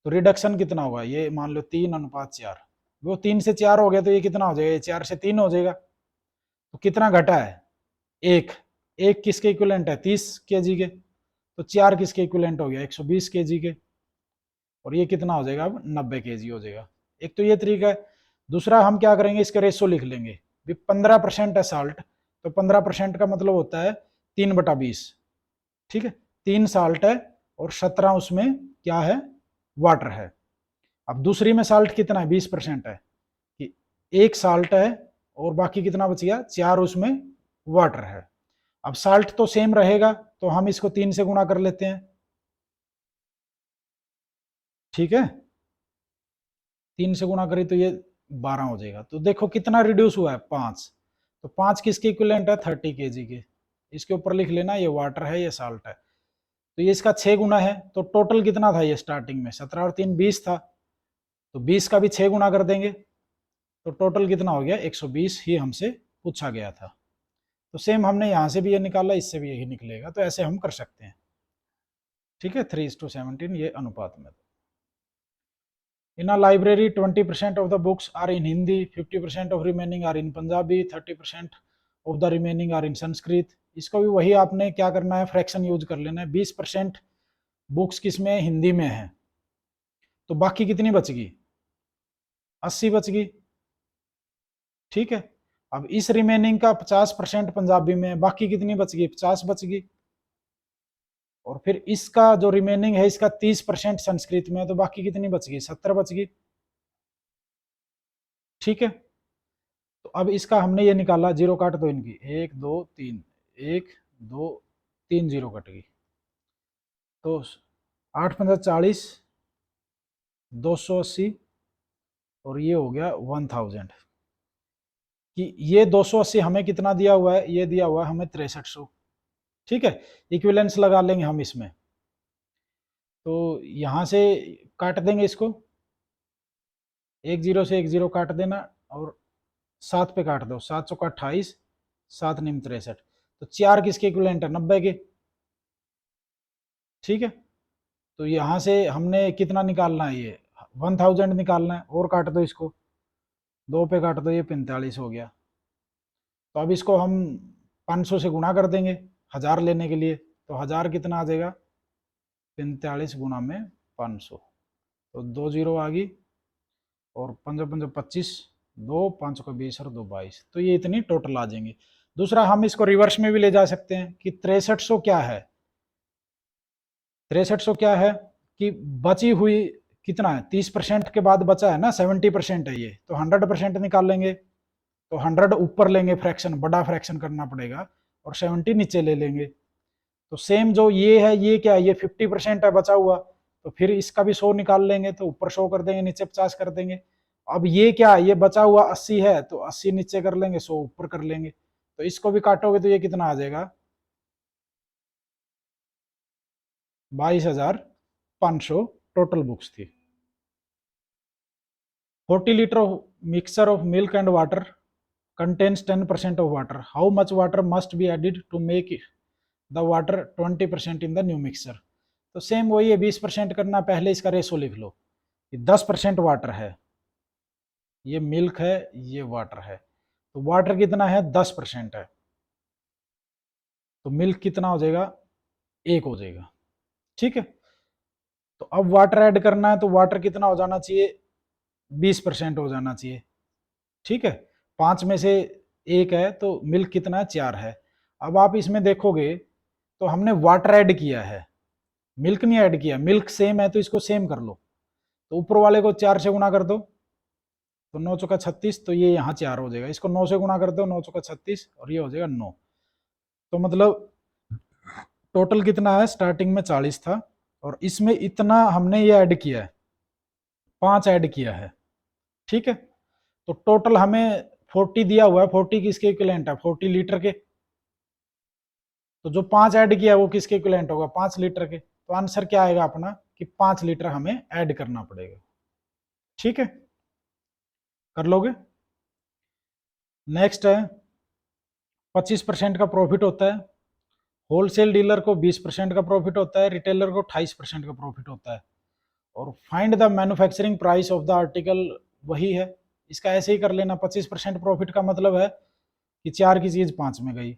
तो रिडक्शन कितना होगा, ये मान लो 3:4, वो 3 से 4 हो गया, तो ये कितना हो जाएगा, 4 से 3 हो जाएगा। तो कितना घटा है, एक किसके इक्विवेलेंट है, 30 केजी के, तो 4 किसके इक्विवेलेंट हो गया, 120 केजी के, और ये कितना हो जाएगा, अब 90 केजी हो जाएगा। एक तो ये तरीका है। दूसरा हम क्या करेंगे, इसके रेशो लिख लेंगे, 15% है साल्ट, तो 15% का मतलब होता है 3/20, ठीक है, 3 साल्ट है और 17 उसमें क्या है, वाटर है। अब दूसरी में साल्ट कितना है, 20% है, कि 1 साल्ट है और बाकी कितना बच गया, 4 उसमें वाटर है। अब साल्ट तो सेम रहेगा, तो हम इसको 3 से गुणा कर लेते हैं, ठीक है, 3 से गुणा करी तो ये 12 हो जाएगा। तो देखो कितना रिड्यूस हुआ है, 5, तो 5 किसके इक्विवेलेंट है, 30 केजी के। इसके ऊपर लिख लेना, ये वाटर है, ये साल्ट है, तो ये इसका 6 गुना है। तो टोटल कितना था ये स्टार्टिंग में, 17 और 3 20 था, तो 20 का भी 6 गुना कर देंगे, तो टोटल कितना हो गया, 120 ही हमसे पूछा गया था। तो सेम हमने यहाँ से भी ये निकाला, इससे भी यही निकलेगा, तो ऐसे हम कर सकते हैं, ठीक है, 3:17 ये अनुपात में। In a library 20% of the books are in Hindi, 50% of remaining are in Punjabi, 30% of the remaining are in Sanskrit. इसको भी वही आपने क्या करना है, फ्रैक्शन यूज कर लेना है। 20% बुक्स किसमें, हिंदी में है, तो बाकी कितनी बचगी, 80 बचगी, ठीक है। अब इस रिमेनिंग का 50% पंजाबी में, बाकी कितनी बचगी, 50 बचगी, और फिर इसका जो रिमेनिंग है इसका 30% संस्कृत में, तो बाकी कितनी बचगी, 70 बचगी, ठीक है। तो अब इसका हमने ये निकाला, जीरो काट दो इनकी, 1 2 3, 1 2 3 जीरो कट गई, तो 8×5 = 40, 280, और ये हो गया 1000, कि ये 280 हमें कितना दिया हुआ है, ये दिया हुआ है हमें 6300, ठीक है। इक्विवेलेंस लगा लेंगे हम इसमें, तो यहां से काट देंगे इसको, 1 0 से 1 0 काट देना, और 7 पे काट दो, 7 चौका 28, 7 निम 63, तो 4 किसके इक्विवेलेंट है, 90 के, ठीक है। तो यहां से हमने कितना निकालना है, ये 1000 निकालना है, और काट दो इसको, 2 पे काट दो, ये 45 हो गया। तो अब इसको हम 500 से गुणा कर देंगे 1000 लेने के लिए, तो 1000 कितना आ जाएगा, 45 गुणा में 500, तो 2 0 आ गई, और 5 5 25, 2 5 को 20 और 2 22, तो ये इतनी टोटल आ जाएंगे। दूसरा हम इसको रिवर्स में भी ले जा सकते हैं, कि 6300 क्या है, 6300 क्या है, कि बची हुई कितना है, 30% के बाद बचा है ना, 70% है ये, तो 100% निकाल लेंगे, तो 100 ऊपर लेंगे, फ्रैक्शन बड़ा फ्रैक्शन करना पड़ेगा, और 70 नीचे ले लेंगे। तो सेम जो ये है, ये क्या है, ये 50% है बचा हुआ, तो फिर इसका भी 100 निकाल लेंगे, तो ऊपर 100 कर देंगे, नीचे 50 कर देंगे। अब ये क्या, ये बचा हुआ 80 है, तो 80 नीचे कर लेंगे, 100 ऊपर कर लेंगे, तो इसको भी काटोगे तो ये कितना आ जाएगा, 22,500 टोटल बुक्स थी। 40 litre of mixture of milk and water contains 10% of water, how much water must be added to make the water 20% in the new mixture. तो सेम वही है, 20% करना, पहले इसका रेशो लिख लो कि 10% वाटर है, ये मिल्क है, ये वाटर है, तो वाटर कितना है 10% है, तो मिल्क कितना हो जाएगा 1 हो जाएगा। ठीक है, तो अब वाटर ऐड करना है, तो वाटर कितना हो जाना चाहिए 20% हो जाना चाहिए। ठीक है, 5 में से 1 है तो मिल्क कितना है 4 है। अब आप इसमें देखोगे तो हमने वाटर ऐड किया है, मिल्क नहीं ऐड किया, मिल्क सेम है तो इसको सेम कर लो, तो ऊपर वाले को 4 से गुना कर दो तो 9 चौका 36, तो ये यहाँ 4 हो जाएगा, इसको 9 से गुना कर दो 9 चौका 36 और ये हो जाएगा 9। तो मतलब टोटल कितना है, स्टार्टिंग में 40 था और इसमें इतना हमने ये ऐड किया है, 5 ऐड किया है। ठीक है, तो टोटल हमें 40 दिया हुआ है, 40 किसके इक्विवेलेंट है 40 लीटर के, तो जो 5 ऐड किया है वो किसके इक्विवेलेंट होगा 5 लीटर के, तो आंसर क्या आएगा अपना कि 5 लीटर हमें ऐड करना पड़ेगा। ठीक है, कर लोगे। नेक्स्ट है 25% का प्रॉफिट होता है, होलसेल डीलर को 20% का प्रॉफिट होता है, रिटेलर को 28% का प्रॉफिट होता है, और find the manufacturing price of the article वही है। इसका ऐसे ही कर लेना, 25% प्रॉफिट का मतलब है कि 4 की चीज 5 में गई,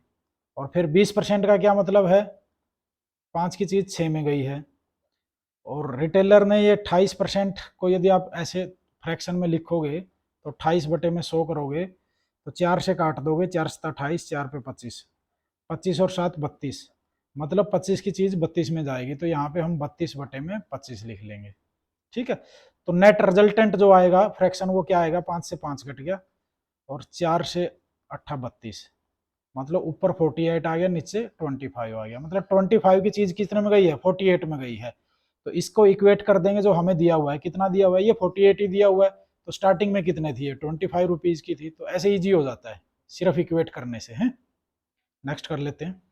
और फिर 20% का क्या मतलब है 5 की चीज 6 में गई है, और रिटेलर ने ये 28% को यदि आप ऐसे फ्रैक्शन में लिखोगे तो 28 बटे में 100 करोगे तो 4 से काट दोगे, 4 7 28, 4 पे 25, 25 और 7 32, मतलब 25 की चीज 32 में जाएगी, तो यहाँ पे हम 32 बटे में 25 लिख लेंगे। ठीक है, तो नेट रिजल्टेंट जो आएगा फ्रैक्शन वो क्या आएगा, 5 से 5 कट गया और 4 से 8 32, मतलब ऊपर 48 आ गया, नीचे 25 आ गया, मतलब 25 की चीज कितने में गई है 48 में गई है। तो इसको इक्वेट कर देंगे, जो हमें दिया हुआ है कितना दिया हुआ है ये 48 ही दिया हुआ है, तो स्टार्टिंग में कितने थी 25 रुपीज की थी, तो ऐसे इजी हो जाता है सिर्फ इक्वेट करने से है। नेक्स्ट कर लेते हैं,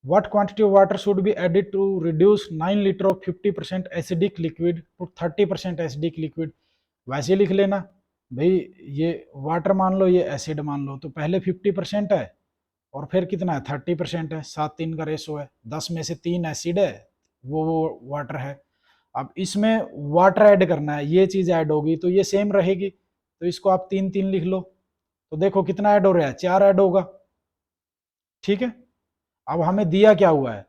what quantity of water should be added to reduce 9 liter of 50% acidic liquid to 30% acidic liquid। वैसे लिख लेना भाई, ये वाटर मान लो, ये एसिड मान लो, तो पहले 50% है और फिर कितना है 30% है, 7-3 का रेशो है, 10 में से 3 एसिड है, वो वाटर है। अब इसमें वाटर ऐड करना है, ये चीज ऐड होगी तो ये सेम रहेगी, तो इसको आप 3-3 लिख लो, तो देखो कितना ऐड हो रहा है 4 ऐड होगा। ठीक है, अब हमें दिया क्या हुआ है,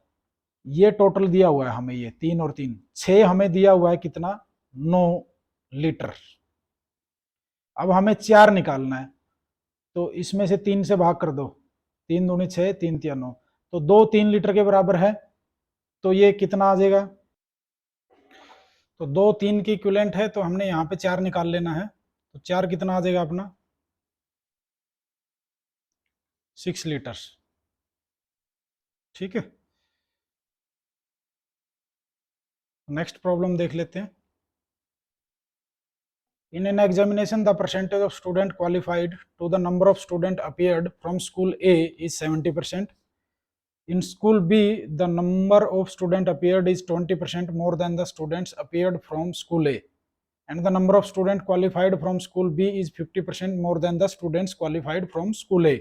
ये टोटल दिया हुआ है हमें, ये 3 और 3 6 हमें दिया हुआ है कितना 9 लीटर। अब हमें 4 निकालना है, तो इसमें से 3 से भाग कर दो, 3 दूनी 6, 3 तिया 9, तो 2 3 लीटर के बराबर है, तो ये कितना आ जाएगा, तो 2 3 की इक्विवेलेंट है, तो हमने यहाँ पे 4 निकाल लेना है, तो 4 कितना आ जाएगा अपना 6 लीटर। ठीक है, नेक्स्ट प्रॉब्लम देख लेते हैं। In an examination, the percentage of student qualified to the number of student appeared from school A is 70%. In school B, the number of student appeared is 20% more than the students appeared from school A. And the number of student qualified from school B is 50% more than the students qualified from school A.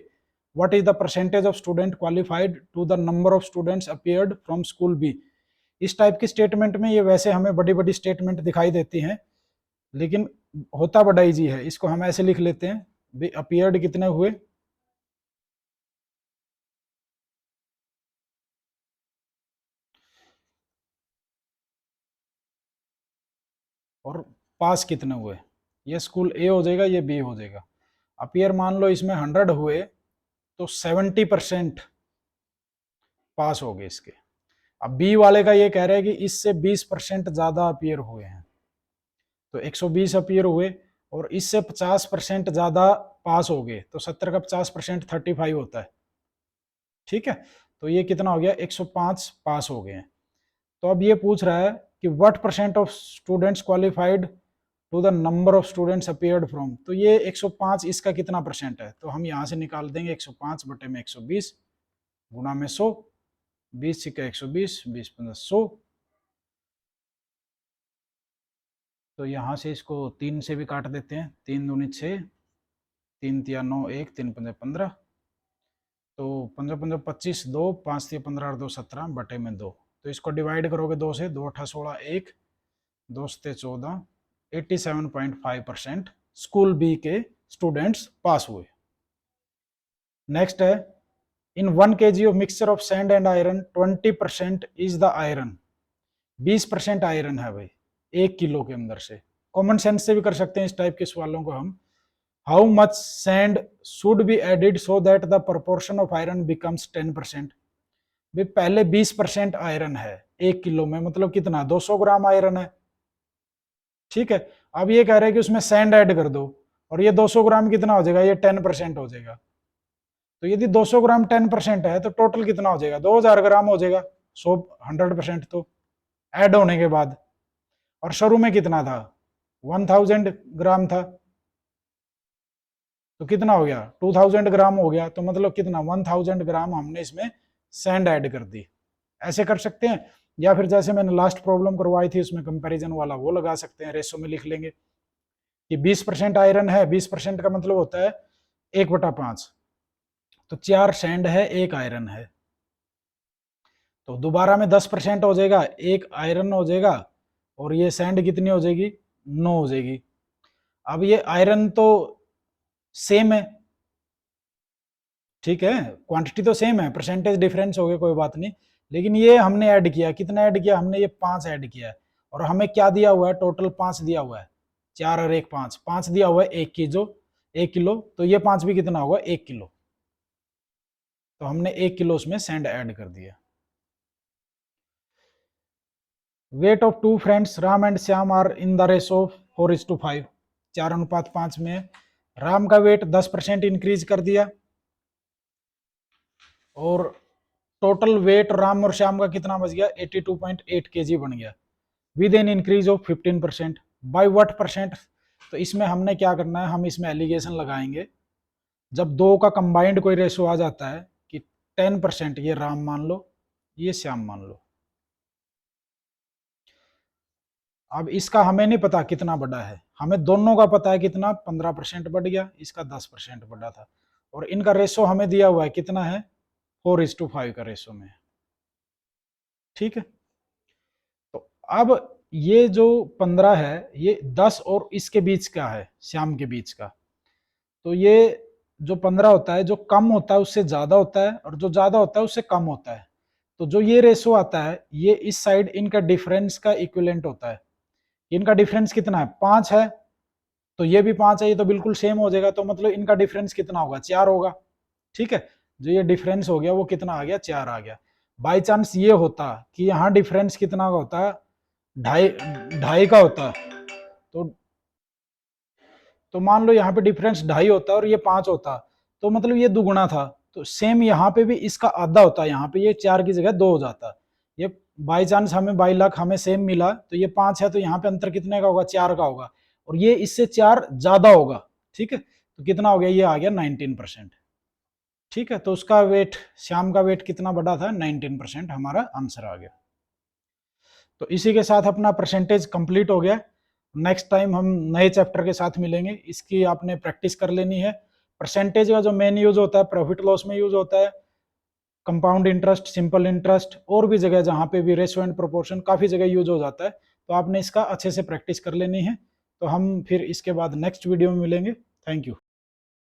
What is the percentage of student qualified to the number of students appeared from school B? इस type की statement में ये वैसे हमें बड़ी बड़ी statement दिखाई देती हैं, लेकिन होता बड़ा इजी है। इसको हम ऐसे लिख लेते हैं, भाई अपीयर्ड कितने हुए, और पास कितने हुए, ये स्कूल ए हो जाएगा, ये बी हो जाएगा। अपीयर मान लो इसमें 100 हुए तो 70% पास हो गए इसके। अब बी वाले का ये कह रहे हैं कि इससे 20% ज्यादा अपीयर हुए हैं, तो 120 अपीयर हुए, और इससे 50% ज्यादा पास हो गए, तो 70 का 50% 35 होता है। ठीक है, तो ये कितना हो गया 105 पास हो गए हैं। तो अब ये पूछ रहा है कि what percent of students qualified to the number of students appeared from, तो ये 105 इसका कितना परसेंट है, तो हम यहाँ से निकाल देंगे 105 बटे में 120 गुणा में 100, 20 सिक्का 120, 20 15 100, तो यहाँ से इसको 3 से भी काट देते हैं, 3 दूनी 6, 3 तिया 9, 1, 3 पंजे 15, तो 15 पंजे 25, 2, 5 तिया 15 और 2 17 बटे में 2। तो इसको डिवाइड करोगे 2 से, 2 8 16, 1, 2 सते 14, 87.5% स्कूल बी के स्टूडेंट्स पास हुए। नेक्स्ट है, इन 1 kg of mixture of sand and iron 20% is the iron. 20% iron है भाई 1 किलो के अंदर से। कॉमन सेंस से भी कर सकते हैं इस टाइप के सवालों को हम। How much sand should be added so that the proportion of iron becomes 10%। भाई पहले 20% आयरन है 1 किलो में, मतलब कितना, 200 ग्राम आयरन है, ठीक है। अब ये कह रहे हैं कि उसमें सैंड ऐड कर दो, और ये 200 ग्राम कितना हो जाएगा, ये 10% हो जाएगा। तो यदि 200 ग्राम 10% है तो टोटल कितना हो जाएगा, 2000 ग्राम हो जाएगा। 100% तो ऐड होने के बाद, और शुरू में कितना था, 1000 ग्राम था, तो कितना हो गया, 2000 ग्राम हो गया। तो मतलब कितना, 1000 ग्राम हमने इसमें सैंड ऐड कर दी। ऐसे कर सकते हैं, या फिर जैसे मैंने लास्ट प्रॉब्लम करवाई थी उसमें कंपैरिजन वाला, वो लगा सकते हैं, रेशो में लिख लेंगे कि 20% आयरन है, 20% का मतलब होता है 1/5, तो 4 सैंड है 1 आयरन है। तो दोबारा में 10% हो जाएगा, 1 आयरन हो जाएगा, और ये सैंड कितनी हो जाएगी, 9 हो जाएगी। अब ये आयरन तो सेम है, ठीक है, क्वांटिटी तो सेम है, परसेंटेज डिफरेंस हो गया कोई बात नहीं, लेकिन ये हमने ऐड किया, कितना ऐड किया हमने, ये 5 ऐड किया है, और हमें क्या दिया हुआ है, टोटल 5 दिया हुआ है, 4 और 1 5, 5 दिया हुआ है 1 किलो, तो ये 5 भी कितना होगा, 1 किलो। तो हमने 1 किलो उसमें सैंड ऐड कर दिया। Weight of 2 friends Ram and Shyam are in the ratio 4:5, 4:5 में राम का वेट 10% इंक्रीज कर दिया, और टोटल वेट राम और श्याम का कितना बच गया, 82.8 kg बन गया, with an increase of 15%। By what percent, तो इसमें हमने क्या करना है, हम इसमें एलिगेशन लगाएंगे, जब दो का कंबाइंड कोई रेशो आ जाता है कि 10%, ये राम मान लो, ये श्याम मान लो। अब इसका हमें नहीं पता कितना बड़ा है, हमें दोनों का पता है कितना, 15% बढ़ गया, इसका 10% बढ़ा था, और इनका रेशो हमें दिया हुआ है कितना है, 4:5 का रेशो में, ठीक है। तो अब ये जो 15 है, ये 10 और इसके बीच का है, श्याम के बीच का, तो ये जो 15 होता है, जो कम होता है उससे ज्यादा होता है, और जो ज्यादा होता है उससे कम होता है। तो जो ये रेशो आता है, ये इस साइड इनका डिफरेंस का इक्विवेलेंट होता है। इनका डिफरेंस कितना है, 5 है, तो ये भी 5 है, ये तो बिल्कुल सेम हो जाएगा, तो मतलब इनका डिफरेंस कितना होगा, 4 होगा, ठीक है। जो ये डिफरेंस हो गया वो कितना आ गया, 4 आ गया। बाई चांस ये होता कि यहाँ डिफरेंस कितना का होता, ढाई ढाई का होता, तो मान लो यहाँ पे डिफरेंस 2.5 होता और ये 5 होता, तो मतलब ये दुगुना था, तो सेम यहाँ पे भी इसका आधा होता, यहाँ पे ये 4 की जगह 2 हो जाता। ये बाई चांस हमें बाई लाख हमें सेम मिला, तो ये 5 है, तो यहाँ पे अंतर कितने का होगा, 4 का होगा, और ये इससे 4 ज्यादा होगा, ठीक है। तो कितना हो गया, ये आ गया 19%, ठीक है। तो उसका वेट, श्याम का वेट कितना बड़ा था, 19%, हमारा आंसर आ गया। तो इसी के साथ अपना परसेंटेज कंप्लीट हो गया। नेक्स्ट टाइम हम नए चैप्टर के साथ मिलेंगे, इसकी आपने प्रैक्टिस कर लेनी है। परसेंटेज का जो मेन यूज होता है प्रॉफिट लॉस में यूज होता है, कंपाउंड इंटरेस्ट, सिंपल इंटरेस्ट, और भी जगह जहाँ पे भी रेशो एंड प्रोपोर्शन काफ़ी जगह यूज हो जाता है, तो आपने इसका अच्छे से प्रैक्टिस कर लेनी है। तो हम फिर इसके बाद नेक्स्ट वीडियो में मिलेंगे। Thank you.